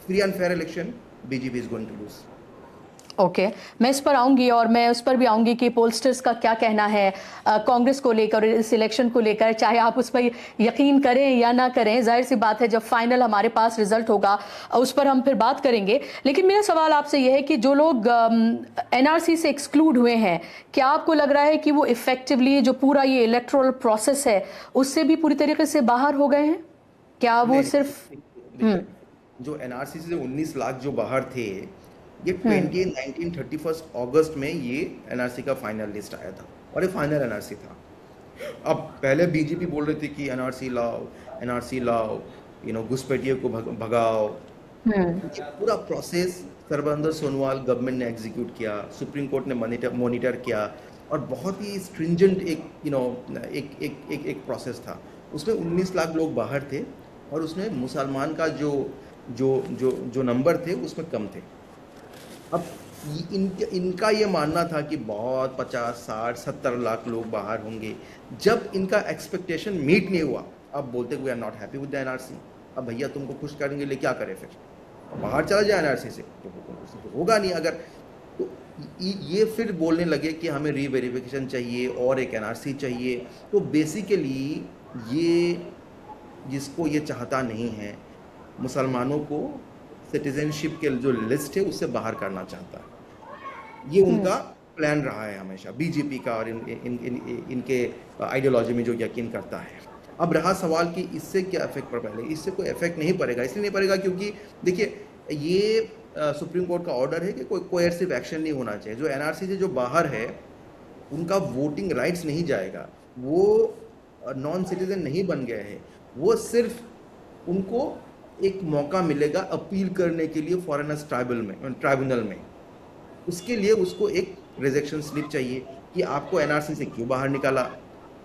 free and fair election BJP is going to lose. Okay, मैं इस पर आऊंगी और मैं उस पर भी आऊंगी कि पोलस्टर्स का क्या कहना है कांग्रेस को लेकर, इस इलेक्शन को लेकर, चाहे आप उस पर यकीन करें या ना करें। जाहिर सी बात है, जब फाइनल हमारे पास रिजल्ट होगा उस पर हम फिर बात करेंगे। लेकिन मेरा सवाल आपसे यह है कि जो लोग NRC से एक्सक्लूड हुए हैं, क्या आपको लग रहा है कि वो इफेक्टिवली जो पूरा ये इलेक्टोरल प्रोसेस है उससे भी पूरी तरीके से बाहर हो गए हैं? क्या वो सिर्फ जो NRC से 19 लाख जो बाहर थे, ये 31 अगस्त में ये NRC का फाइनल लिस्ट आया था और ये फाइनल NRC था। अब पहले बीजेपी बोल रही थी कि एनआरसी लाओ, एनआरसी लाओ, घुसपैठियों को भगाओ। हम्म। ये पूरा प्रोसेस सर्बानंद सोनोवाल गवर्नमेंट ने एग्जीक्यूट किया, सुप्रीम कोर्ट ने मॉनिटर किया, और बहुत ही स्ट्रिंजेंट एक प्रोसेस था। उसमें 19 लाख लोग बाहर थे, और उसमें मुसलमान का जो जो जो जो नंबर थे उसमें कम थे। अब इनका ये मानना था कि बहुत 50, 60, 70 लाख लोग बाहर होंगे। जब इनका एक्सपेक्टेशन मीट नहीं हुआ, अब बोलते we are not happy with the NRC. अब भैया तुमको खुश करेंगे लिए क्या करें फिर, बाहर चला जाए एनआरसी से, तो होगा नहीं। अगर तो ये फिर बोलने लगे कि हमें रीवेरिफिकेशन चाहिए और एक एनआरसी चाहिए। तो बेसिकली ये जिसको ये चाहता नहीं है, मुसलमानों को सिटीजनशिप के जो लिस्ट है उससे बाहर करना चाहता है। ये उनका प्लान रहा है हमेशा, बीजेपी का, और इनके आइडियोलॉजी में जो यकीन करता है। अब रहा सवाल कि इससे क्या इफेक्ट पड़ पड़ेगा। इससे कोई इफेक्ट नहीं पड़ेगा, इसलिए नहीं पड़ेगा क्योंकि देखिए, ये सुप्रीम कोर्ट का ऑर्डर है कि कोई कोएर्सिव एक्शन नहीं होना चाहिए। जो एनआरसी से जो बाहर है उनका वोटिंग राइट्स नहीं जाएगा, वो नॉन सिटीजन नहीं बन गए हैं, वो सिर्फ उनको एक मौका मिलेगा अपील करने के लिए फॉरेनर्स ट्राइब्यूनल में। उसके लिए उसको एक रिजेक्शन स्लिप चाहिए कि आपको एनआरसी से क्यों बाहर निकाला।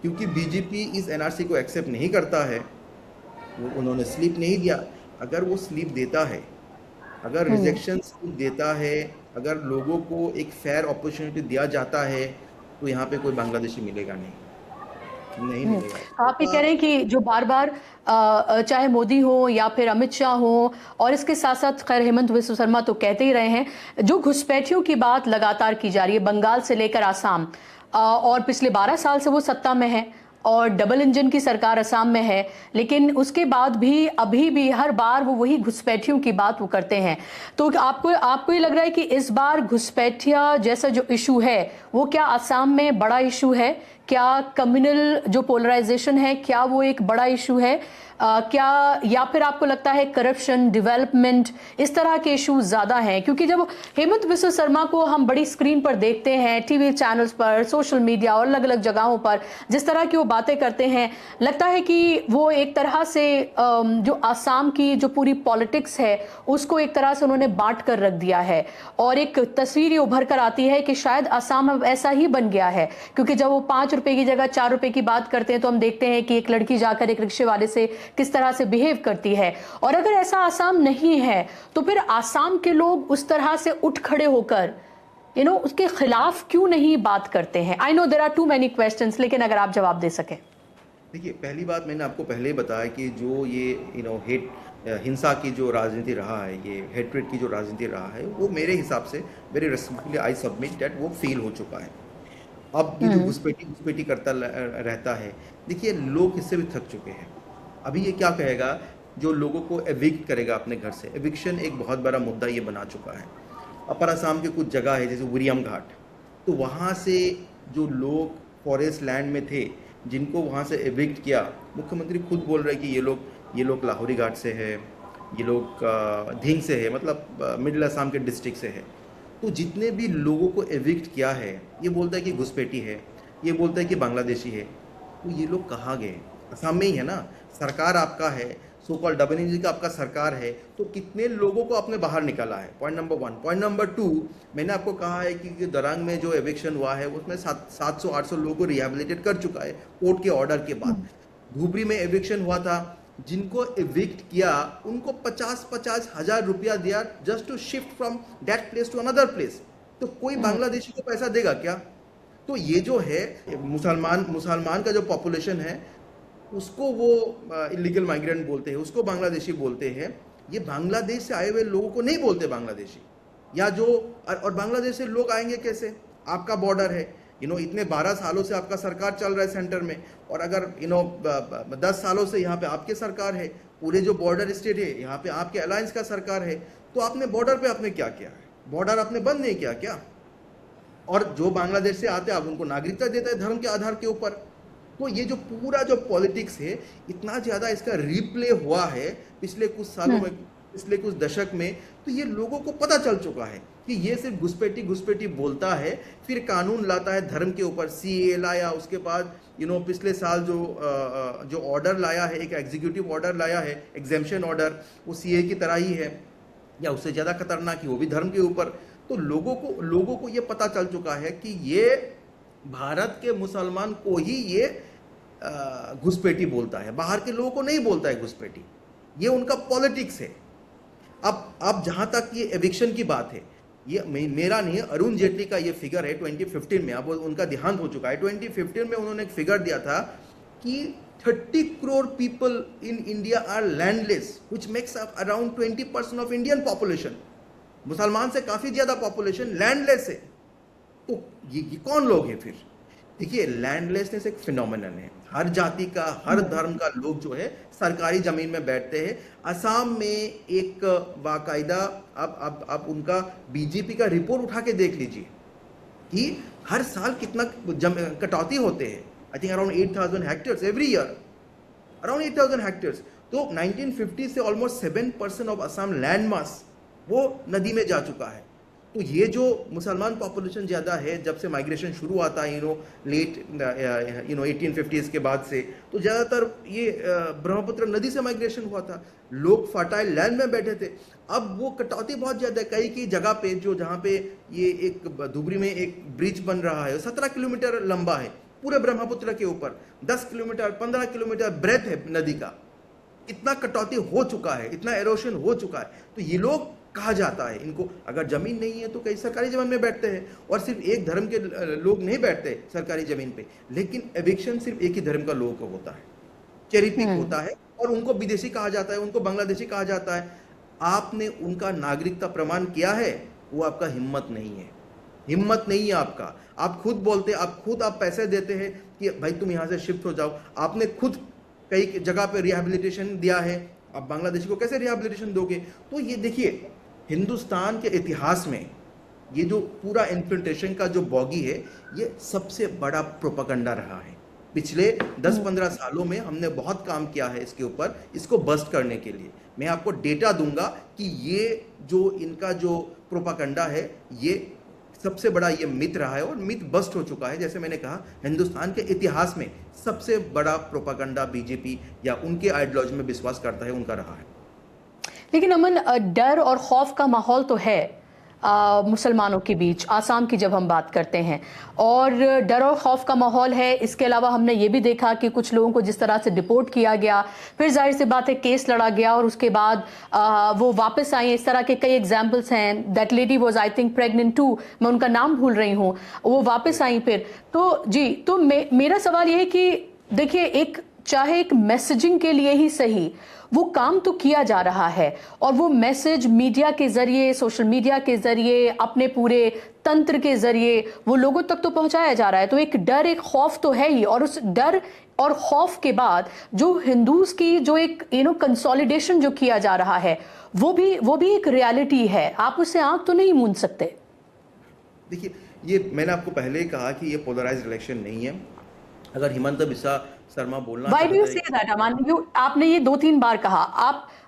क्योंकि बीजेपी इस एनआरसी को एक्सेप्ट नहीं करता है, उन्होंने स्लिप नहीं दिया। अगर वो स्लिप देता है, अगर रिजेक्शन स्लिप देता है, अगर लोगों को एक फेयर अपॉर्चुनिटी दिया जाता है, तो यहाँ पे कोई बांग्लादेशी मिलेगा नहीं मिलेगा। आप ये कह रहे हैं कि जो बार बार चाहे मोदी हो या फिर अमित शाह हो, और इसके साथ साथ खैर हेमंत बिस्व शर्मा तो कहते ही रहे हैं, जो घुसपैठियों की बात लगातार की जा रही है बंगाल से लेकर आसाम, और पिछले 12 साल से वो सत्ता में है, और डबल इंजन की सरकार असम में है, लेकिन उसके बाद भी अभी भी हर बार वो वही घुसपैठियों की बात वो करते हैं। तो आपको ये लग रहा है कि इस बार घुसपैठिया जैसा जो इशू है वो क्या असम में बड़ा इशू है? क्या कम्युनल जो पोलराइजेशन है क्या वो एक बड़ा इशू है? क्या, या फिर आपको लगता है करप्शन, डेवलपमेंट, इस तरह के इश्यूज ज्यादा हैं? क्योंकि जब हेमंत बिस्व शर्मा को हम बड़ी स्क्रीन पर देखते हैं, टीवी चैनल्स पर, सोशल मीडिया और अलग अलग जगहों पर, जिस तरह की वो बातें करते हैं, लगता है कि वो एक तरह से जो आसाम की जो पूरी पॉलिटिक्स है उसको एक तरह से उन्होंने बांट कर रख दिया है, और एक तस्वीर ये उभर कर आती है कि शायद आसाम अब ऐसा ही बन गया है। क्योंकि जब वो 5 रुपए की जगह 4 रुपए की बात करते हैं तो हम देखते हैं कि एक लड़की जाकर एक रिक्शे वाले से किस तरह से बिहेव करती है। और अगर ऐसा आसाम नहीं है तो फिर आसाम के लोग उस तरह से उठ खड़े होकर उसके खिलाफ क्यों नहीं बात करते हैं? I know there are too many questions, लेकिन अगर आप जवाब दे सकें। देखिए, पहली बात मैंने आपको पहले ही बताया कि जो ये हिंसा की जो राजनीति रहा है, ये हेट्रेड की जो राजनीति रहा है, वो मेरे हिसाब से, very respectfully I submit that, वो फेल हो चुका है। अब ये जो घुसपैठी करता रहता है, देखिए लोग इससे भी थक चुके हैं। अभी ये क्या कहेगा, जो लोगों को एविक्ट करेगा अपने घर से, एविक्शन एक बहुत बड़ा मुद्दा ये बना चुका है। अपर असम के कुछ जगह है जैसे विरियम घाट, तो वहाँ से जो लोग फॉरेस्ट लैंड में थे, जिनको वहाँ से एविक्ट किया, मुख्यमंत्री खुद बोल रहे हैं कि ये लोग लाहौरी घाट से है, ये लोग धिंग से है, मतलब मिडिल असम के डिस्ट्रिक्ट से है। तो जितने भी लोगों को एविक्ट किया है, ये बोलता है कि घुसपैठी है, ये बोलता है कि बांग्लादेशी है, तो ये लोग कहाँ गए? असम में ही है ना, सरकार आपका है, सो कॉल्ड डबल इंजन का आपका सरकार है, तो कितने लोगों को आपने बाहर निकाला है? Point number 1। पॉइंट नंबर 2, मैंने आपको कहा है कि दरंग में जो एविक्शन हुआ है उसमें 700-800 लोगों को रिहेबिलिटेट कर चुका है कोर्ट के ऑर्डर के बाद। धुबरी में एविक्शन हुआ था, जिनको एविक्ट किया उनको 50-50 हजार रुपया दिया just to shift from that place to another place. तो कोई बांग्लादेशी को पैसा देगा क्या? तो ये जो है मुसलमान का जो पॉपुलेशन है, उसको वो इलीगल माइग्रेंट बोलते हैं, उसको बांग्लादेशी बोलते हैं। ये बांग्लादेश से आए हुए लोगों को नहीं बोलते बांग्लादेशी, या जो और बांग्लादेश से लोग आएंगे कैसे? आपका बॉर्डर है, इतने 12 सालों से आपका सरकार चल रहा है सेंटर में, और अगर 10 सालों से यहाँ पे आपके सरकार है, पूरे जो बॉर्डर स्टेट है यहाँ पे आपके अलायंस का सरकार है, तो आपने बॉर्डर पे आपने क्या किया है? बॉर्डर आपने बंद नहीं किया क्या? और जो बांग्लादेश से आते हैं आप उनको नागरिकता देते हैं धर्म के आधार के ऊपर। तो ये जो पूरा जो पॉलिटिक्स है, इतना ज़्यादा इसका रिप्ले हुआ है पिछले कुछ सालों में, पिछले कुछ दशक में, तो ये लोगों को पता चल चुका है कि ये सिर्फ घुसपैठी घुसपैठी बोलता है, फिर कानून लाता है धर्म के ऊपर। सीए लाया, उसके बाद पिछले साल जो ऑर्डर लाया है, एक एग्जीक्यूटिव ऑर्डर लाया है, एग्जेम्पशन ऑर्डर, वो सीए की तरह ही है या उससे ज़्यादा खतरनाक ही, वो भी धर्म के ऊपर। तो लोगों को ये पता चल चुका है कि ये भारत के मुसलमान को ही ये घुसपैठी बोलता है, बाहर के लोगों को नहीं बोलता है घुसपैठी। ये उनका पॉलिटिक्स है। अब जहां तक ये एविक्शन की बात है, ये मेरा नहीं है, अरुण जेटली का ये फिगर है 2015 में। अब उनका देहांत हो चुका है। 2015 में उन्होंने एक फिगर दिया था कि 30 crore people in India are landless, which makes up around 20% of Indian population. मुसलमान से काफी ज्यादा पॉपुलेशन लैंडलेस है। तो ये कौन लोग हैं फिर? देखिए, लैंडलेसनेस एक फिनोमिनन है। हर जाति का, हर धर्म का लोग जो है सरकारी जमीन में बैठते हैं। असम में एक बाकायदा अब उनका बीजेपी का रिपोर्ट उठा के देख लीजिए कि हर साल कितना कटौती होते हैं। I think around 8,000 hectares every year, around 8,000 hectares. तो 1950 से almost 7% of Assam land mass वो नदी में जा चुका है। तो ये जो मुसलमान पॉपुलेशन ज़्यादा है, जब से माइग्रेशन शुरू आता है लेट 1850s के बाद से, तो ज़्यादातर ये ब्रह्मपुत्र नदी से माइग्रेशन हुआ था। लोग फर्टाइल लैंड में बैठे थे। अब वो कटौती बहुत ज़्यादा है। कई जगह पे जहाँ पे ये एक धुबरी में एक ब्रिज बन रहा है, 17 किलोमीटर लंबा है पूरे ब्रह्मपुत्र के ऊपर, 10 किलोमीटर 15 किलोमीटर ब्रेथ है नदी का। इतना कटौती हो चुका है, इतना एरोशन हो चुका है। तो ये लोग कहा जाता है, इनको अगर जमीन नहीं है तो कई सरकारी जमीन में बैठते हैं। और सिर्फ एक धर्म के लोग नहीं बैठते सरकारी जमीन पे, लेकिन एविक्शन सिर्फ एक ही धर्म का लोगों को होता है, चेरी पिक होता है, और उनको विदेशी कहा जाता है, उनको बांग्लादेशी कहा जाता है। आपने उनका नागरिकता प्रमाण किया है, वो आपका हिम्मत नहीं है, हिम्मत नहीं है आपका। आप खुद बोलते, आप पैसे देते हैं कि भाई तुम यहाँ से शिफ्ट हो जाओ। आपने खुद कई जगह पे रिहैबिलिटेशन दिया है, आप बांग्लादेशी को कैसे रिहैबिलिटेशन दोगे? तो ये देखिए, हिंदुस्तान के इतिहास में ये जो पूरा इन्फिल्ट्रेशन का जो बॉगी है, ये सबसे बड़ा प्रोपेगेंडा रहा है। पिछले 10-15 सालों में हमने बहुत काम किया है इसके ऊपर, इसको बस्ट करने के लिए। मैं आपको डेटा दूंगा कि ये जो इनका जो प्रोपेगेंडा है, ये सबसे बड़ा ये मिथ रहा है और मिथ बस्ट हो चुका है। जैसे मैंने कहा, हिंदुस्तान के इतिहास में सबसे बड़ा प्रोपेगेंडा बीजेपी या उनके आइडियोलॉजी में विश्वास करता है, उनका रहा है। लेकिन अमन, डर और खौफ का माहौल तो है मुसलमानों के बीच, आसाम की जब हम बात करते हैं, और डर और खौफ का माहौल है। इसके अलावा हमने ये भी देखा कि कुछ लोगों को जिस तरह से डिपोर्ट किया गया, फिर जाहिर सी बात है केस लड़ा गया और उसके बाद वो वापस आई। इस तरह के कई एग्जाम्पल्स हैं। That lady was I think pregnant too, मैं उनका नाम भूल रही हूँ, वो वापस आई फिर। तो जी, तो मेरा सवाल ये है कि देखिए, चाहे एक मैसेजिंग के लिए ही सही, वो काम तो किया जा रहा है, और वो मैसेज मीडिया के जरिए, सोशल मीडिया के जरिए, अपने पूरे तंत्र के जरिए वो लोगों तक तो पहुंचाया जा रहा है। तो एक डर, एक खौफ तो है ही, और उस डर और खौफ के बाद जो हिंदूज की जो एक कंसोलिडेशन जो किया जा रहा है, वो भी एक रियलिटी है। आप उससे आंख तो नहीं मूंद सकते। देखिए, ये मैंने आपको पहले ही कहा कि ये पोलराइज्ड इलेक्शन नहीं है। अगर हिमंता बिस्वा शर्मा बोलना Why do you say that, अमन? आपने ये 2-3 बार कहा।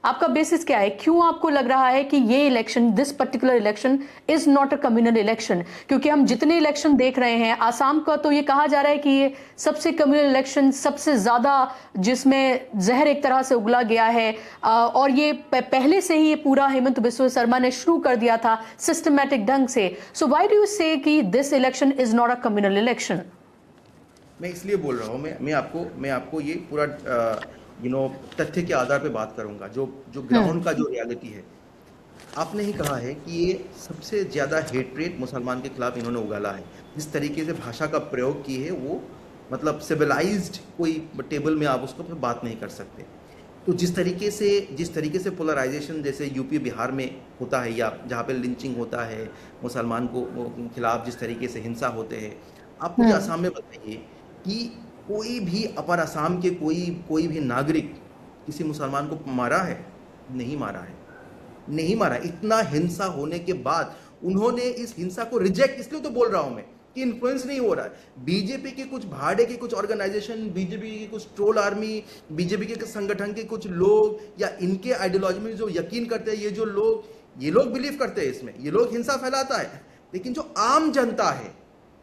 आपका बेसिस क्या है? क्यों आपको लग रहा है कि ये election, this particular election is not a communal election? क्योंकि हम जितने इलेक्शन देख रहे हैं, आसाम का तो ये कहा जा रहा है कि ये सबसे कम्युनल इलेक्शन, सबसे ज्यादा जिसमें जहर एक तरह से उगला गया है, और ये पहले से ही ये पूरा हेमंत बिस्वा शर्मा ने शुरू कर दिया था सिस्टमैटिक ढंग से। सो व्हाई डू यू से कि this election is not a communal election? मैं इसलिए बोल रहा हूँ, मैं आपको ये पूरा तथ्य के आधार पे बात करूंगा, जो ग्राउंड का जो रियलिटी है। आपने ही कहा है कि ये सबसे ज़्यादा हेट्रेट मुसलमान के खिलाफ इन्होंने उगाला है। जिस तरीके से भाषा का प्रयोग की है, वो मतलब सिविलाइज्ड कोई टेबल में आप उसको फिर बात नहीं कर सकते। तो जिस तरीके से पोलराइजेशन जैसे यूपी बिहार में होता है, या जहाँ पे लिंचिंग होता है मुसलमान को खिलाफ, जिस तरीके से हिंसा होते हैं, आप मुझे आसाम में बताइए कि कोई भी अपर असम के कोई भी नागरिक किसी मुसलमान को मारा है? नहीं मारा है, नहीं मारा। इतना हिंसा होने के बाद उन्होंने इस हिंसा को रिजेक्ट, इसलिए तो बोल रहा हूं मैं कि इन्फ्लुएंस नहीं हो रहा है। बीजेपी के कुछ भाड़े के कुछ ऑर्गेनाइजेशन, बीजेपी की कुछ ट्रोल आर्मी, बीजेपी के संगठन के कुछ लोग, या इनके आइडियोलॉजी में जो यकीन करते हैं ये जो लोग, ये लोग बिलीव करते हैं इसमें, ये लोग हिंसा फैलाता है, लेकिन जो आम जनता है,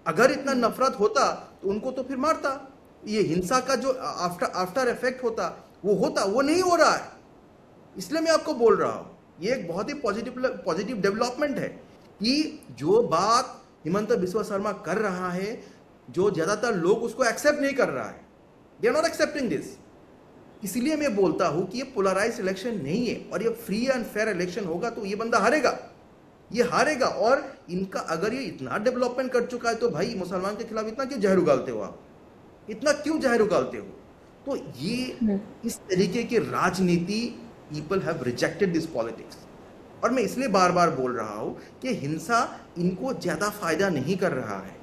अगर इतना नफरत होता तो उनको तो फिर मारता। ये हिंसा का जो आफ्टर इफेक्ट होता वो नहीं हो रहा है। इसलिए मैं आपको बोल रहा हूं, ये एक बहुत ही पॉजिटिव डेवलपमेंट है कि जो बात हिमंता बिस्वा शर्मा कर रहा है, जो ज्यादातर लोग उसको एक्सेप्ट नहीं कर रहा है, they are not accepting this. इसलिए मैं बोलता हूं कि ये पोलराइज इलेक्शन नहीं है, और ये फ्री एंड फेयर इलेक्शन होगा तो ये बंदा हारेगा, ये हारेगा। और इनका अगर ये इतना डेवलपमेंट कर चुका है तो भाई मुसलमान के खिलाफ इतना क्यों जहर उगालते हो आप, इतना क्यों जहर उगालते हो? तो ये इस तरीके की राजनीति, people have rejected this politics. और मैं इसलिए बार बार बोल रहा हूं कि हिंसा इनको ज्यादा फायदा नहीं कर रहा है,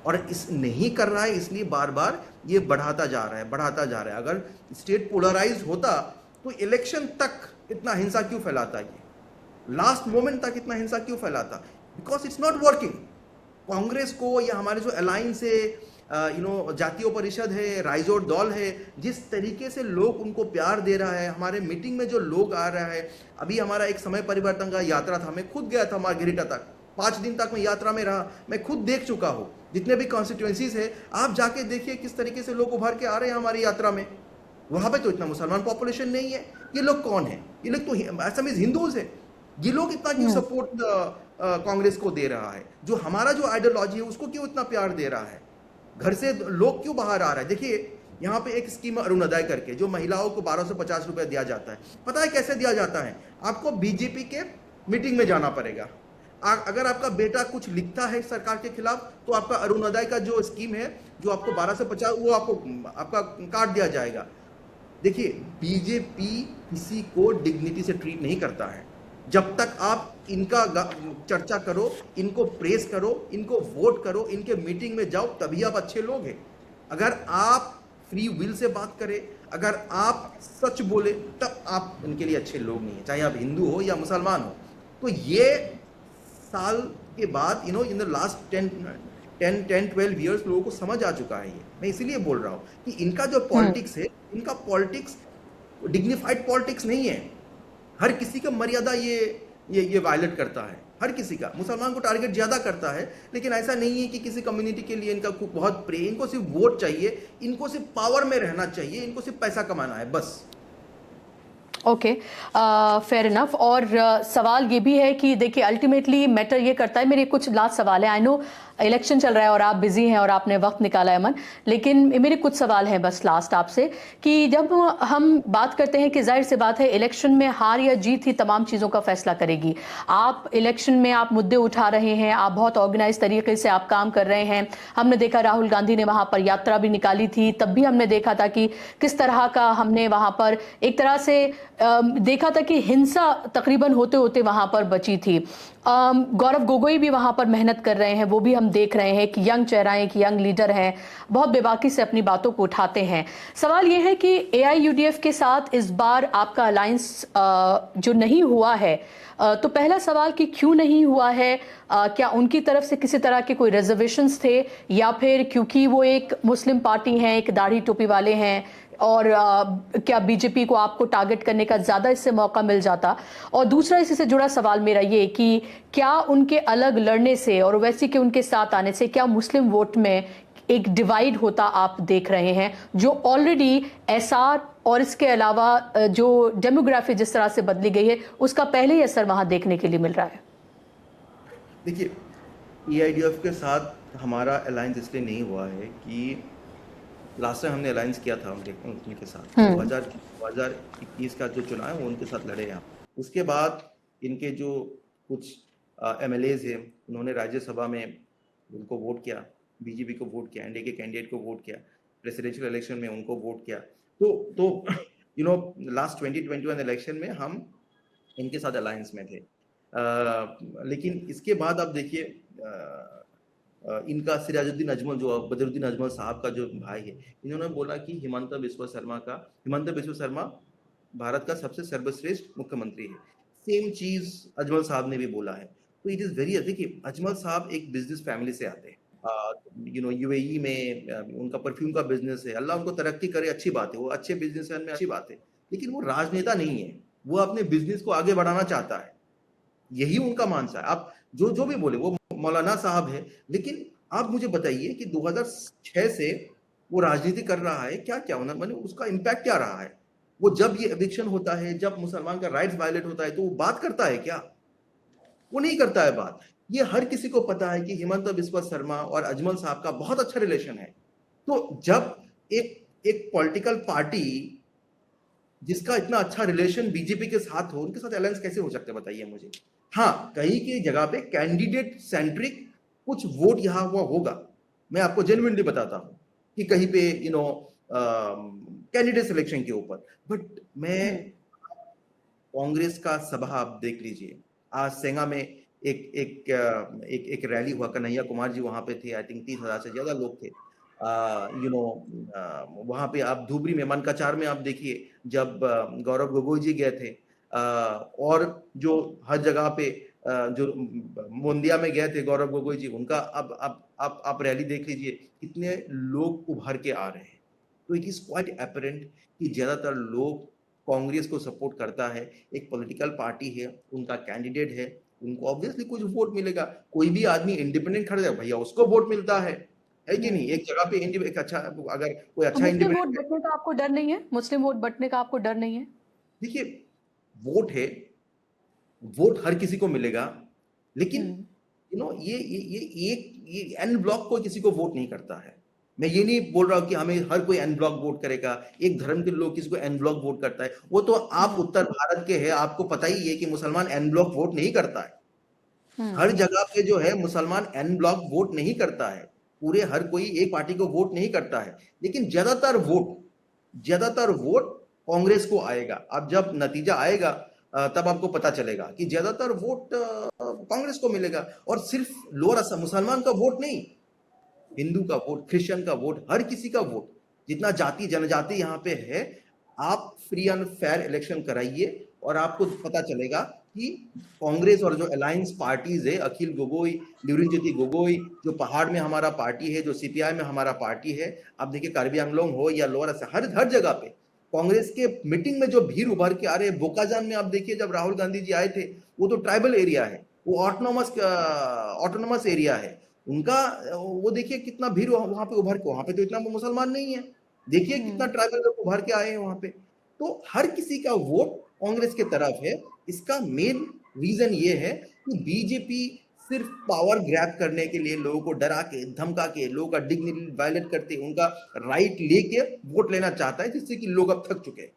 और इस नहीं कर रहा है इसलिए बार बार ये बढ़ाता जा रहा है। अगर स्टेट पोलराइज होता तो इलेक्शन तक इतना हिंसा क्यों फैलाता, ये लास्ट मोमेंट तक इतना हिंसा क्यों फैलाता? Because it's not working. Congress को या हमारे जो अलायंस है, जातीय परिषद है, राइजोर दल है, जिस तरीके से लोग उनको प्यार दे रहा है, हमारे मीटिंग में जो लोग आ रहा है, अभी हमारा एक समय परिवर्तन का यात्रा था, मैं खुद गया था मार्गेरिटा तक, 5 दिन तक मैं यात्रा में रहा, मैं खुद देख चुका हूँ जितने भी कॉन्स्टिट्यूएंसीज है, आप जाके देखिए किस तरीके से लोग उभर के आ रहे हैं हमारी यात्रा में। वहां पे तो इतना मुसलमान पॉपुलेशन नहीं है। ये लोग कौन है? ये लोग तो असमीज हिंदूज है। ये लोग इतना क्यों सपोर्ट कांग्रेस को दे रहा है? जो हमारा जो आइडियोलॉजी है उसको क्यों इतना प्यार दे रहा है? घर से लोग क्यों बाहर आ रहा है? देखिए यहाँ पे एक स्कीम अरुणोदय करके, जो महिलाओं को 1250 रुपए दिया जाता है। पता है कैसे दिया जाता है? आपको बीजेपी के मीटिंग में जाना पड़ेगा। अगर आपका बेटा कुछ लिखता है सरकार के खिलाफ तो आपका अरुणोदय का जो स्कीम है, जो आपको 12 से 50, वो आपका काट दिया जाएगा। देखिए, बीजेपी किसी को डिग्निटी से ट्रीट नहीं करता है। जब तक आप इनका चर्चा करो, इनको प्रेस करो, इनको वोट करो, इनके मीटिंग में जाओ, तभी आप अच्छे लोग हैं। अगर आप फ्री विल से बात करें, अगर आप सच बोले, तब आप इनके लिए अच्छे लोग नहीं है, चाहे आप हिंदू हो या मुसलमान हो। तो ये साल के बाद इन द लास्ट 10-12 ईयर्स लोगों को समझ आ चुका है। ये मैं इसीलिए बोल रहा हूं कि इनका जो पॉलिटिक्स है, इनका पॉलिटिक्स डिग्निफाइड पॉलिटिक्स नहीं है। हर किसी का मर्यादा ये वायलेट करता है, हर किसी का। मुसलमान को टारगेट ज्यादा करता है, लेकिन ऐसा नहीं है कि किसी कम्युनिटी के लिए इनका बहुत प्रेम। इनको सिर्फ वोट चाहिए, इनको सिर्फ पावर में रहना चाहिए, इनको सिर्फ पैसा कमाना है, बस। Okay, fair enough. और सवाल ये भी है कि देखिए, अल्टीमेटली मैटर ये करता है। मेरे कुछ लास्ट सवाल है। आई नो इलेक्शन चल रहा है और आप बिजी हैं और आपने वक्त निकाला है अमन, लेकिन मेरे कुछ सवाल हैं बस लास्ट आपसे, कि जब हम बात करते हैं कि जाहिर सी बात है इलेक्शन में हार या जीत ही तमाम चीज़ों का फैसला करेगी। आप इलेक्शन में आप मुद्दे उठा रहे हैं, आप बहुत ऑर्गेनाइज तरीके से आप काम कर रहे हैं। हमने देखा राहुल गांधी ने वहाँ पर यात्रा भी निकाली थी, तब भी हमने देखा था कि किस तरह का हमने वहाँ पर एक तरह से देखा था कि हिंसा तकरीबन होते होते वहाँ पर बची थी। गौरव गोगोई भी वहाँ पर मेहनत कर रहे हैं, वो भी हम देख रहे हैं कि यंग चेहरा है, कि यंग लीडर हैं, बहुत बेबाकी से अपनी बातों को उठाते हैं। सवाल ये है कि AIUDF के साथ इस बार आपका अलायंस जो नहीं हुआ है, तो पहला सवाल कि क्यों नहीं हुआ है? क्या उनकी तरफ से किसी तरह के कोई रिजर्वेशंस थे, या फिर क्योंकि वो एक मुस्लिम पार्टी है, एक दाढ़ी टोपी वाले हैं, और क्या बीजेपी को आपको टारगेट करने का ज़्यादा इससे मौका मिल जाता? और दूसरा इसी से जुड़ा सवाल मेरा ये कि क्या उनके अलग लड़ने से और वैसे के उनके साथ आने से क्या मुस्लिम वोट में एक डिवाइड होता आप देख रहे हैं, जो ऑलरेडी SR और इसके अलावा जो डेमोग्राफी जिस तरह से बदली गई है उसका पहले ही असर वहां देखने के लिए मिल रहा है? देखिए, AIUDF के साथ हमारा अलायंस इसलिए नहीं हुआ है कि लास्ट टाइम हमने अलायंस किया था उनके साथ 2021 का जो चुनाव है वो उनके साथ लड़े हैं। उसके बाद इनके जो कुछ MLAs हैं, उन्होंने राज्यसभा में उनको वोट किया, बीजेपी को वोट किया, एनडीए के कैंडिडेट को वोट किया, प्रेसिडेंशियल इलेक्शन में उनको वोट किया। तो लास्ट 2021 इलेक्शन में हम इनके साथ अलायंस में थे। लेकिन इसके बाद आप देखिए, इनका सिराजुद्दीन अजमल, जो बदरुद्दीन अजमल साहब का जो भाई है, इन्होंने बोला कि हिमंता बिस्वा शर्मा भारत का सबसे सर्वश्रेष्ठ मुख्यमंत्री है। सेम चीज अजमल साहब ने भी बोला है। तो इट इज वेरी, देखिए अजमल साहब एक बिजनेस फैमिली से आते हैं। UAE में उनका परफ्यूम का बिजनेस है, अल्लाह उनको तरक्की करे, अच्छी बात है, वो अच्छे बिजनेसमैन में अच्छी बात है, लेकिन वो राजनेता नहीं है। वो अपने बिजनेस को आगे बढ़ाना चाहता है। यही उनका मानसा है। आप जो जो भी बोले, वो मौलाना साहब है, लेकिन आप मुझे बताइए कि 2006 से वो राजनीति कर रहा है, क्या क्या मैंने उसका इम्पैक्ट क्या रहा है? वो जब ये एविक्शन होता है, जब मुसलमान का राइट्स वायलेट होता है, तो वो बात करता है क्या? वो नहीं करता है बात। ये हर किसी को पता है कि हिमंता बिस्वा शर्मा और अजमल साहब का बहुत अच्छा रिलेशन है। तो जब एक एक पॉलिटिकल पार्टी जिसका इतना अच्छा रिलेशन बीजेपी के साथ हो, उनके साथ अलायंस कैसे हो सकते हैं बताइए मुझे? हाँ, कहीं की जगह पे कैंडिडेट सेंट्रिक कुछ वोट यहाँ हुआ होगा, मैं आपको जेन्युइनली बताता हूँ कि कहीं पे कैंडिडेट सिलेक्शन के ऊपर। बट मैं कांग्रेस का सभा आप देख लीजिए, आज सेंगा में एक रैली हुआ, कन्हैया कुमार जी वहां पे थे, आई थिंक 30,000 से ज्यादा लोग थे। वहां पे आप धुबरी में मनकाचार में आप देखिए, जब गौरव गोगोई जी गए थे, और जो हर जगह पे जो मोंदिया में गए थे गौरव गोगोई जी, उनका अब आप रैली देख लीजिए, कितने लोग उभर के आ रहे हैं। तो इट इज क्वाइट एपरेंट कि ज्यादातर लोग कांग्रेस को सपोर्ट करता है। एक पॉलिटिकल पार्टी है, उनका कैंडिडेट है, उनको ऑब्वियसली कुछ वोट मिलेगा। कोई भी आदमी इंडिपेंडेंट खड़ा है भैया, उसको वोट मिलता है कि नहीं? एक जगह पे एक अच्छा, अगर कोई तो अच्छा मुस्लिम वोट इंडिपेंडेंट, बटने का आपको डर नहीं है? मुस्लिम वोट बटने का आपको डर नहीं है? देखिए वोट है, वोट हर किसी को मिलेगा, लेकिन ये एन ब्लॉक कोई किसी को वोट नहीं करता है। मैं ये नहीं बोल रहा हूं कि हमें हर कोई एन ब्लॉक वोट करेगा, एक धर्म के लोग किसी को एन ब्लॉक वोट करता है। वो तो आप उत्तर भारत के हैं, आपको पता ही है कि मुसलमान एन ब्लॉक वोट नहीं करता है। हर जगह पे जो है मुसलमान एन ब्लॉक वोट नहीं करता है, पूरे हर कोई एक पार्टी को वोट नहीं करता है, लेकिन ज्यादातर वोट कांग्रेस को आएगा। अब जब नतीजा आएगा तब आपको पता चलेगा कि ज्यादातर वोट कांग्रेस को मिलेगा। और सिर्फ लोअर असम मुसलमान का वोट नहीं, हिंदू का वोट, क्रिश्चियन का वोट, हर किसी का वोट, जितना जाति जनजाति यहाँ पे है, आप फ्री एंड फेयर इलेक्शन कराइए और आपको पता चलेगा कि कांग्रेस और जो अलायंस पार्टीज है, अखिल गोगोई, ल्यूरिन ज्योति गोगोई, जो पहाड़ में हमारा पार्टी है, जो सीपीआई में हमारा पार्टी है, आप देखिए कार्बी आंगलोंग हो या लोअर असम, हर जगह पे कांग्रेस के मीटिंग में जो भीड़ उभर के आ रहे हैं। बोकाजान में आप देखिए, जब राहुल गांधी जी आए थे, वो तो ट्राइबल एरिया है, वो ऑटोनोमस एरिया है उनका। वो देखिए कितना भीड़ वहां पे उभर के, वहां पे तो इतना मुसलमान नहीं है, देखिए कितना ट्राइबल लोग उभर के आए हैं वहां पे। तो हर किसी का वोट कांग्रेस के तरफ है। इसका मेन रीजन ये है कि बीजेपी सिर्फ पावर ग्रैब करने के लिए लोगों को डरा के, धमका के, लोगों का डिग्निटी वायलेट करते, उनका राइट लेके वोट लेना चाहता है, जिससे कि लोग अब थक चुके हैं।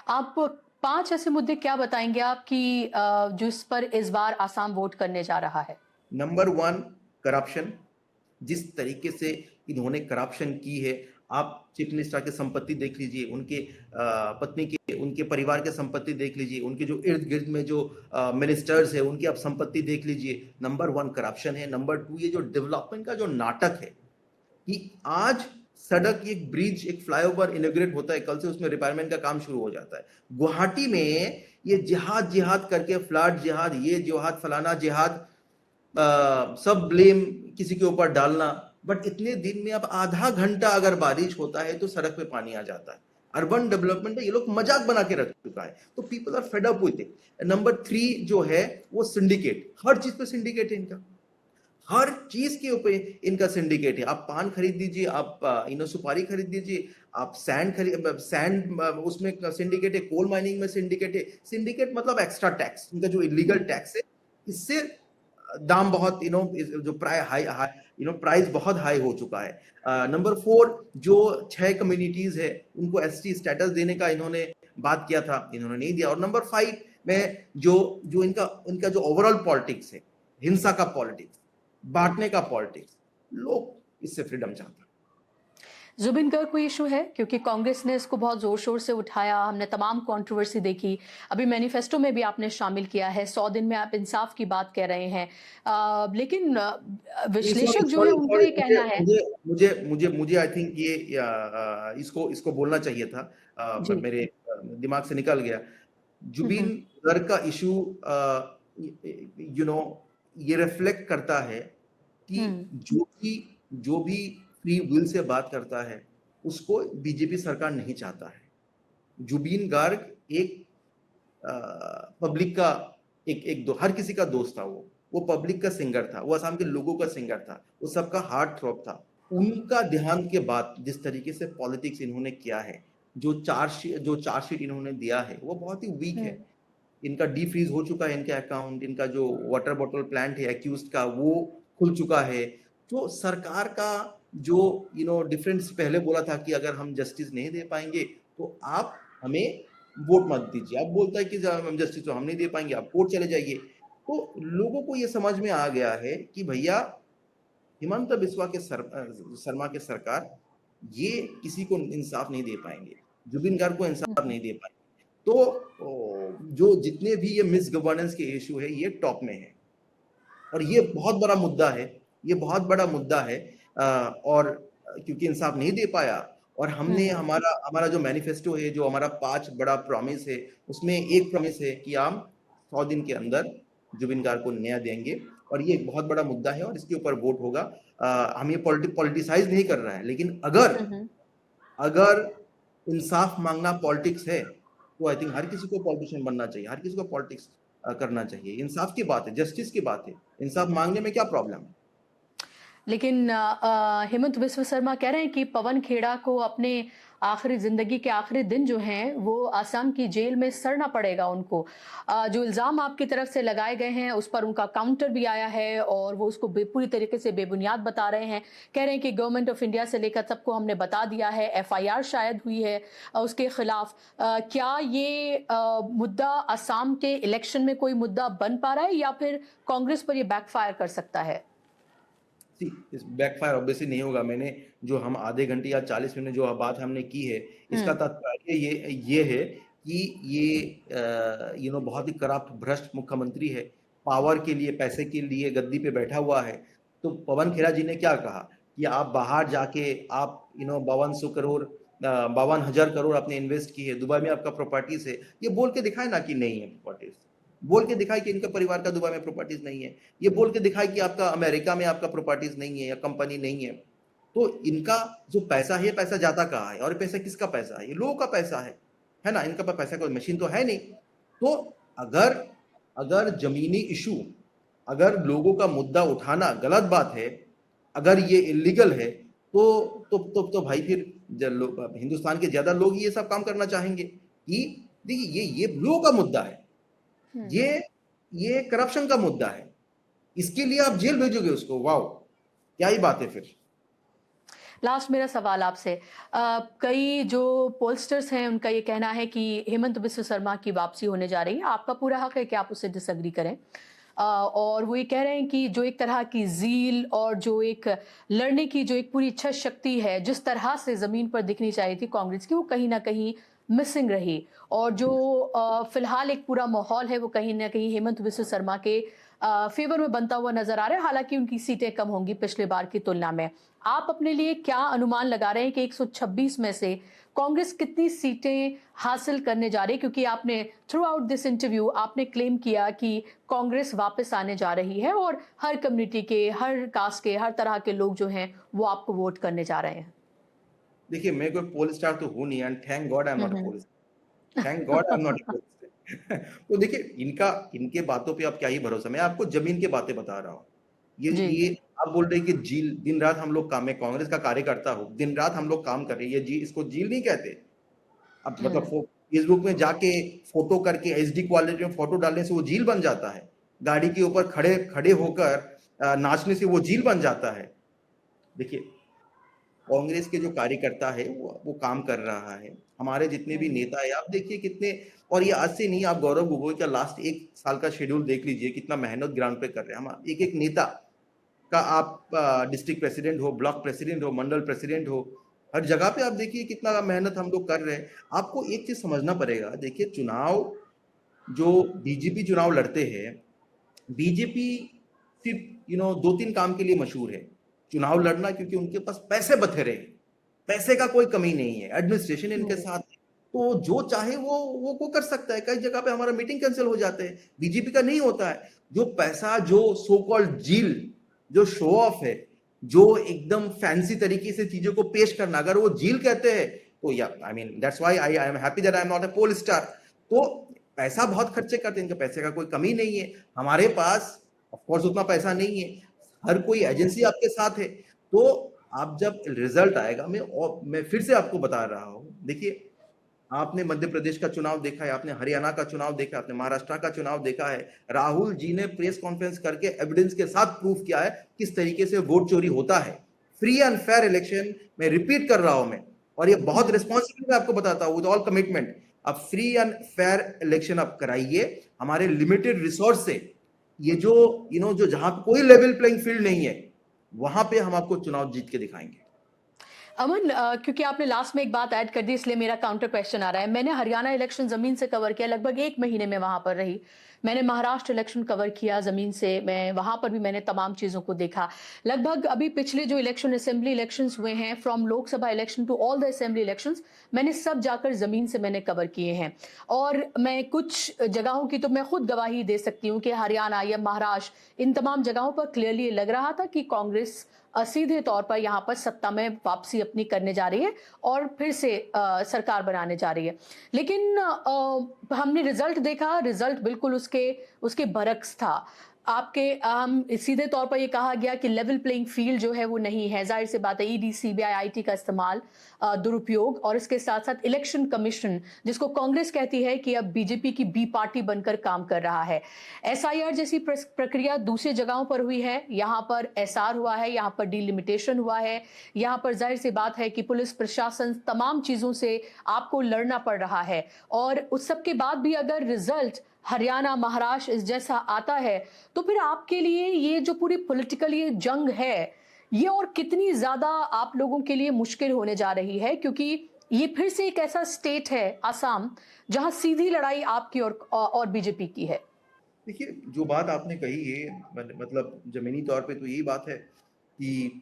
आप 5 ऐसे मुद्दे क्या बताएंगे आप कि जिस पर इस बार आसाम वोट करने जा रहा है? Number 1, corruption. जिस तरीके से इन्होंने करप्शन की है, आप चीफ मिनिस्टर की संपत्ति देख लीजिए, उनके पत्नी के, उनके परिवार के संपत्ति देख लीजिए, उनके जो इर्द गिर्द में जो मिनिस्टर्स है, उनकी आप संपत्ति देख लीजिए। नंबर 1 करप्शन है। नंबर 2, ये जो डेवलपमेंट का जो नाटक है कि आज सड़क, एक ब्रिज, एक फ्लाईओवर इनोग्रेट होता है, कल से उसमें रिपेयरमेंट का काम शुरू हो जाता है। गुवाहाटी में ये जिहाद करके, फ्लड जिहाद, ये जिहाद, फलाना जिहाद, सब ब्लेम किसी के ऊपर डालना। बट इतने दिन में अब आधा घंटा अगर बारिश होता है तो सड़क पे पानी आ जाता है। अर्बन डेवलपमेंट है, ये लोग मजाक बना के रख चुका है, तो people are fed up with it. Number 3 जो है वो सिंडिकेट, हर चीज पे सिंडिकेट है इनका, हर चीज के ऊपर इनका सिंडिकेट है। आप पान खरीद दीजिए, आप सुपारी खरीद दीजिए, आप सैंड उसमें सिंडिकेट है, कोल माइनिंग में सिंडिकेट है। सिंडिकेट मतलब एक्स्ट्रा टैक्स, इनका जो इलीगल टैक्स है, इससे दाम बहुत जो प्राइस बहुत हाई हो चुका है। नंबर 4, जो 6 कम्युनिटीज है उनको एसटी स्टेटस देने का इन्होंने बात किया था, इन्होंने नहीं दिया। और नंबर 5 में जो इनका जो ओवरऑल पॉलिटिक्स है, हिंसा का पॉलिटिक्स, बांटने का पॉलिटिक्स, लोग इससे फ्रीडम चाहते हैं। जुबिन गर्ग कोई इशू है? क्योंकि कांग्रेस ने इसको बहुत जोर शोर से उठाया, हमने तमाम कंट्रोवर्सी देखी, अभी मैनिफेस्टो में भी आपने शामिल किया है, 100 दिन में आप इंसाफ की बात कह रहे हैं, लेकिन विश्लेषक जो है उनका ये कहना है। मुझे आई थिंक ये इसको बोलना चाहिए था, पर मेरे दिमाग से निकल गया। जुबिन गर्ग का इशू ये रिफ्लेक्ट करता है कि जो भी फ्री विल से बात करता है उसको बीजेपी सरकार नहीं चाहता है। जुबिन गार्ग एक पब्लिक का एक एक दो हर किसी का दोस्त था वो पब्लिक का सिंगर था, वो असम के लोगों का सिंगर था, वो सबका हार्ट थ्रॉब था। उनका देहांत के बाद जिस तरीके से पॉलिटिक्स इन्होंने किया है, जो चार्जशीट इन्होंने दिया है वो बहुत ही वीक है। इनका डीफ्रीज हो चुका है, इनका अकाउंट, इनका जो वाटर बॉटल प्लांट है एक्यूज का वो खुल चुका है। तो सरकार का जो डिफरेंस पहले बोला था कि अगर हम जस्टिस नहीं दे पाएंगे तो आप हमें वोट मत दीजिए, अब बोलता है कि हम जस्टिस तो हम नहीं दे पाएंगे, आप कोर्ट चले जाइए। तो लोगों को ये समझ में आ गया है कि भैया हिमंत बिस्वा के शर्मा के सरकार ये किसी को इंसाफ नहीं दे पाएंगे, जुबिन गार्ग को इंसाफ नहीं दे पाएंगे। तो जो जितने भी ये मिस गवर्नेंस के इशू है ये टॉप में है और ये बहुत बड़ा मुद्दा है, ये बहुत बड़ा मुद्दा है। और क्योंकि इंसाफ नहीं दे पाया और हमने हमारा जो मैनिफेस्टो है, जो हमारा 5 बड़ा प्रॉमिस है, उसमें एक प्रॉमिस है कि हम 100 दिन के अंदर जुबिन गार्ग को न्याय देंगे और ये एक बहुत बड़ा मुद्दा है और इसके ऊपर वोट होगा। हम ये पॉलिटिसाइज नहीं कर रहे हैं, लेकिन अगर इंसाफ मांगना पॉलिटिक्स है तो आई थिंक हर किसी को पॉलिटिशियन बनना चाहिए, हर किसी को पॉलिटिक्स करना चाहिए। इंसाफ की बात है, जस्टिस की बात है, इंसाफ मांगने में क्या प्रॉब्लम है? लेकिन हेमंत बिस्वा शर्मा कह रहे हैं कि पवन खेड़ा को अपने आखिरी जिंदगी के आखिरी दिन जो हैं वो असम की जेल में सड़ना पड़ेगा उनको। जो इल्जाम आपकी तरफ से लगाए गए हैं उस पर उनका काउंटर भी आया है और वो उसको पूरी तरीके से बेबुनियाद बता रहे हैं। कह रहे हैं कि गवर्नमेंट ऑफ इंडिया से लेकर सबको हमने बता दिया है, एफआईआर शायद हुई है उसके खिलाफ। क्या ये मुद्दा असम के इलेक्शन में कोई मुद्दा बन पा रहा है या फिर कांग्रेस पर ये बैकफायर कर सकता है? इस बैकफायर ऑब्वियसली नहीं होगा। मैंने जो हम आधे घंटे या 40 मिनट जो बात हमने की है, इसका तात्पर्य ये है कि ये बहुत ही करप्ट भ्रष्ट मुख्यमंत्री है, पावर के लिए, पैसे के लिए गद्दी पे बैठा हुआ है। तो पवन खेड़ा जी ने क्या कहा कि आप बाहर जाके आप 5200 करोड़ 52,000 करोड़ आपने इन्वेस्ट की है, दुबई में आपका प्रॉपर्टीज है, ये बोल के दिखाए ना कि नहीं है प्रॉपर्टीज, बोल के दिखाए कि इनका परिवार का दुबई में प्रॉपर्टीज नहीं है, ये बोल के दिखाए कि आपका अमेरिका में आपका प्रॉपर्टीज नहीं है या कंपनी नहीं है। तो इनका जो पैसा है, पैसा जाता कहाँ है और पैसा किसका पैसा है? ये लोगों का पैसा है ना। इनका पैसा कोई मशीन तो है नहीं। तो अगर जमीनी इशू, अगर लोगों का मुद्दा उठाना गलत बात है, अगर ये इलीगल है तो भाई फिर हिंदुस्तान के ज्यादा लोग ये सब काम करना चाहेंगे कि देखिए ये लोगों का मुद्दा है, ये करप्शन का मुद्दा है, इसके लिए आप जेल भेजोगे उसको? वाओ, क्या ही बात है फिर। लास्ट मेरा सवाल आपसे, कई जो पोलस्टर्स हैं उनका ये कहना है कि हेमंत बिस्वा शर्मा की वापसी होने जा रही है। आपका पूरा हक है कि आप उससे डिसएग्री करें। और वो ये कह रहे हैं कि जो एक तरह की जील और जो एक लड़ने की जो एक पूरी इच्छा शक्ति है, जिस तरह से जमीन पर दिखनी चाहिए थी कांग्रेस की, वो कहीं ना कहीं मिसिंग रही। और जो फिलहाल एक पूरा माहौल है वो कहीं ना कहीं हेमंत बिस्वा शर्मा के फेवर में बनता हुआ नजर आ रहा है, हालांकि उनकी सीटें कम होंगी पिछले बार की तुलना में। आप अपने लिए क्या अनुमान लगा रहे हैं कि 126 में से कांग्रेस कितनी सीटें हासिल करने जा रही है? क्योंकि आपने थ्रू आउट दिस इंटरव्यू आपने क्लेम किया कि कांग्रेस वापस आने जा रही है और हर कम्युनिटी के, हर कास्ट के, हर तरह के लोग जो हैं वो आपको वोट करने जा रहे हैं। देखिए, मैं कोई पोल स्टार तो हूं नहीं, and thank God I am not a poll star, thank God I am not a poll star. तो देखिए, इनके बातों पे आप क्या ही भरोसा, मैं आपको जमीन की बातें बता रहा हूँ। ये आप बोल रहे हैं कि जील, दिन रात हम लोग काम, मैं कांग्रेस का कार्यकर्ता हूँ, दिन रात हम लोग काम कर रहे हैं, ये इसको जील नहीं कहते। अब मतलब फेसबुक में जाके फोटो करके एचडी क्वालिटी में फोटो डालने से वो झील बन जाता है, गाड़ी के ऊपर खड़े होकर नाचने से वो झील बन जाता है। देखिए, कांग्रेस के जो कार्यकर्ता है वो काम कर रहा है, हमारे जितने भी नेता है, आप देखिए कितने, और ये आज से नहीं, आप गौरव गोगोई का लास्ट 1 साल का शेड्यूल देख लीजिए, कितना मेहनत ग्राउंड पे कर रहे हैं। हम एक नेता का, आप डिस्ट्रिक्ट प्रेसिडेंट हो, ब्लॉक प्रेसिडेंट हो, मंडल प्रेसिडेंट हो, हर जगह पे आप देखिए कितना मेहनत हम लोग कर रहे हैं। आपको एक चीज समझना पड़ेगा, देखिए चुनाव, जो बीजेपी चुनाव लड़ते हैं, बीजेपी सिर्फ 2-3 काम के लिए मशहूर है, चुनाव लड़ना, क्योंकि उनके पास पैसे बथेरे हैं, पैसे का कोई कमी नहीं है, एडमिनिस्ट्रेशन इनके साथ है, तो जो चाहे वो कर सकता है। कई जगह पे हमारा मीटिंग कैंसिल हो जाते हैं, बीजेपी का नहीं होता है। जो पैसा, जो सो कॉल्ड जील, जो शो ऑफ है, जो एकदम फैंसी तरीके से चीजों को पेश करना, अगर वो जील कहते हैं तो या I mean that's why I am happy that I am not a poll star. तो पैसा बहुत खर्चे करते हैं, इनके पैसे का कोई कमी नहीं है। हमारे पास ऑफ कोर्स उतना पैसा नहीं है, हर कोई एजेंसी आपके साथ है। तो आप जब रिजल्ट आएगा, मैं फिर से आपको बता रहा हूँ, देखिए आपने मध्य प्रदेश का चुनाव देखा है, आपने हरियाणा का चुनाव देखा, आपने महाराष्ट्र का चुनाव देखा है। राहुल जी ने प्रेस कॉन्फ्रेंस करके एविडेंस के साथ प्रूफ किया है किस तरीके से वोट चोरी होता है। फ्री एंड फेयर इलेक्शन, मैं रिपीट कर रहा हूं मैं, और ये बहुत रिस्पॉन्सिबली मैं आपको बताता हूं, विद ऑल कमिटमेंट। आप फ्री एंड फेयर इलेक्शन आप कराइए हमारे लिमिटेड रिसोर्स से। ये जो जो जहां पे कोई लेवल प्लेइंग फील्ड नहीं है, वहां पे हम आपको चुनाव जीत के दिखाएंगे। अमन, क्योंकि आपने लास्ट में एक बात ऐड कर दी, इसलिए मेरा काउंटर क्वेश्चन आ रहा है। मैंने हरियाणा इलेक्शन जमीन से कवर किया, लगभग 1 महीने में वहां पर रही। मैंने महाराष्ट्र इलेक्शन कवर किया जमीन से, मैं वहां पर भी मैंने तमाम चीजों को देखा। लगभग अभी पिछले जो इलेक्शन असेंबली इलेक्शंस हुए हैं, from Lok Sabha election to all the assembly elections, मैंने सब जाकर जमीन से मैंने कवर किए हैं। और मैं कुछ जगहों की तो मैं खुद गवाही दे सकती हूँ कि हरियाणा या महाराष्ट्र, इन तमाम जगहों पर क्लियरली लग रहा था कि कांग्रेस सीधे तौर पर यहाँ पर सत्ता में वापसी अपनी करने जा रही है और फिर से सरकार बनाने जा रही है। लेकिन हमने रिजल्ट देखा, रिजल्ट बिल्कुल उसके उसके बरक्स था। आपके हम सीधे तौर पर ये कहा गया कि लेवल प्लेइंग फील्ड जो है वो नहीं है। जाहिर सी बात है, ईडी, सीबीआई, आईटी का इस्तेमाल, दुरुपयोग, और इसके साथ साथ इलेक्शन कमीशन, जिसको कांग्रेस कहती है कि अब बीजेपी की बी पार्टी बनकर काम कर रहा है। एसआईआर जैसी प्रक्रिया दूसरी जगहों पर हुई है, यहाँ पर एसआर हुआ है, यहाँ पर डिलिमिटेशन हुआ है। यहाँ पर जाहिर सी बात है कि पुलिस प्रशासन, तमाम चीजों से आपको लड़ना पड़ रहा है। और उस सब के बाद भी अगर रिजल्ट हरियाणा, महाराष्ट्र इस जैसा आता है, तो फिर आपके लिए ये जो पूरी पॉलिटिकल ये जंग है, ये और कितनी ज्यादा आप लोगों के लिए मुश्किल होने जा रही है, क्योंकि ये फिर से एक ऐसा स्टेट है आसाम जहां सीधी लड़ाई आपकी और बीजेपी की है। देखिए, जो बात आपने कही है, मतलब जमीनी तौर पे तो यही बात है कि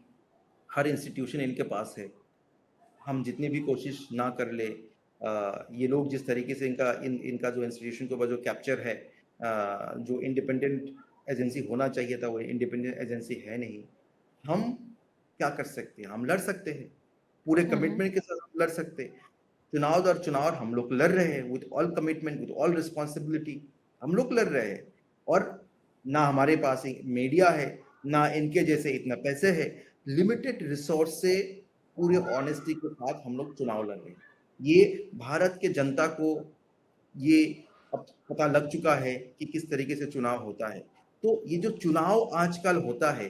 हर इंस्टीट्यूशन इनके पास है। हम जितनी भी कोशिश ना कर ले, ये लोग जिस तरीके से इनका जो इंस्टीट्यूशन के ऊपर जो कैप्चर है, जो इंडिपेंडेंट एजेंसी होना चाहिए था, वो इंडिपेंडेंट एजेंसी है नहीं। हम क्या कर सकते हैं? हम लड़ सकते हैं, पूरे कमिटमेंट के साथ हम लड़ सकते हैं। चुनाव हम लोग लड़ रहे हैं, with all commitment, with all responsibility हम लोग लड़ रहे हैं। और ना हमारे पास मीडिया है, ना इनके जैसे इतना पैसे है, लिमिटेड रिसोर्स से पूरे ऑनेस्टी के साथ हम लोग चुनाव लड़ रहे हैं। ये भारत के जनता को ये अब पता लग चुका है कि किस तरीके से चुनाव होता है। तो ये जो चुनाव आजकल होता है,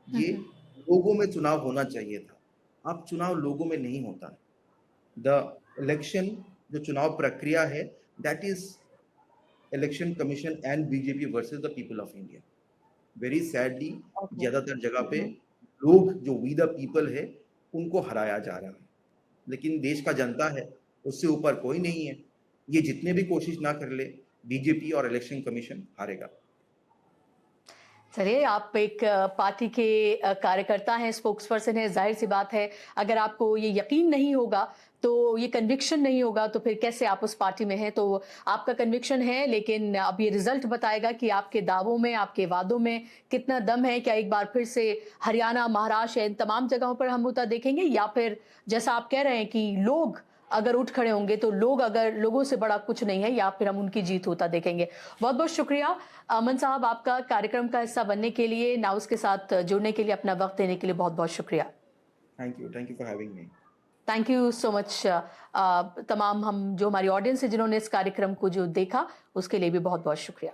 ये लोगों में चुनाव होना चाहिए था। अब चुनाव लोगों में नहीं होता है। द इलेक्शन, जो चुनाव प्रक्रिया है, that is election commission and BJP versus the people of India. Very sadly ज्यादातर जगह पे लोग जो वी द पीपल है, उनको हराया जा रहा है। लेकिन देश का जनता है, उससे ऊपर कोई नहीं है। ये जितने भी कोशिश ना कर ले, बीजेपी और इलेक्शन कमीशन हारेगा। चलिए, आप एक पार्टी के कार्यकर्ता हैं, स्पोक्स पर्सन है, जाहिर सी बात है अगर आपको ये यकीन नहीं होगा, तो ये कन्विक्शन नहीं होगा, तो फिर कैसे आप उस पार्टी में हैं? तो आपका कन्विक्शन है, लेकिन अब ये रिजल्ट बताएगा कि आपके दावों में, आपके वादों में कितना दम है। क्या एक बार फिर से हरियाणा, महाराष्ट्र, इन तमाम जगहों पर हम मुद्दा देखेंगे, या फिर जैसा आप कह रहे हैं कि लोग अगर उठ खड़े होंगे तो लोगों से बड़ा कुछ नहीं है, या फिर हम उनकी जीत होता देखेंगे? बहुत बहुत शुक्रिया अमन साहब, आपका कार्यक्रम का हिस्सा बनने के लिए, नाउस के साथ जुड़ने के लिए, अपना वक्त देने के लिए बहुत बहुत शुक्रिया। Thank you for having me. Thank you so much. तमाम हम जो हमारी ऑडियंस है जिन्होंने इस कार्यक्रम को जो देखा, उसके लिए भी बहुत बहुत शुक्रिया।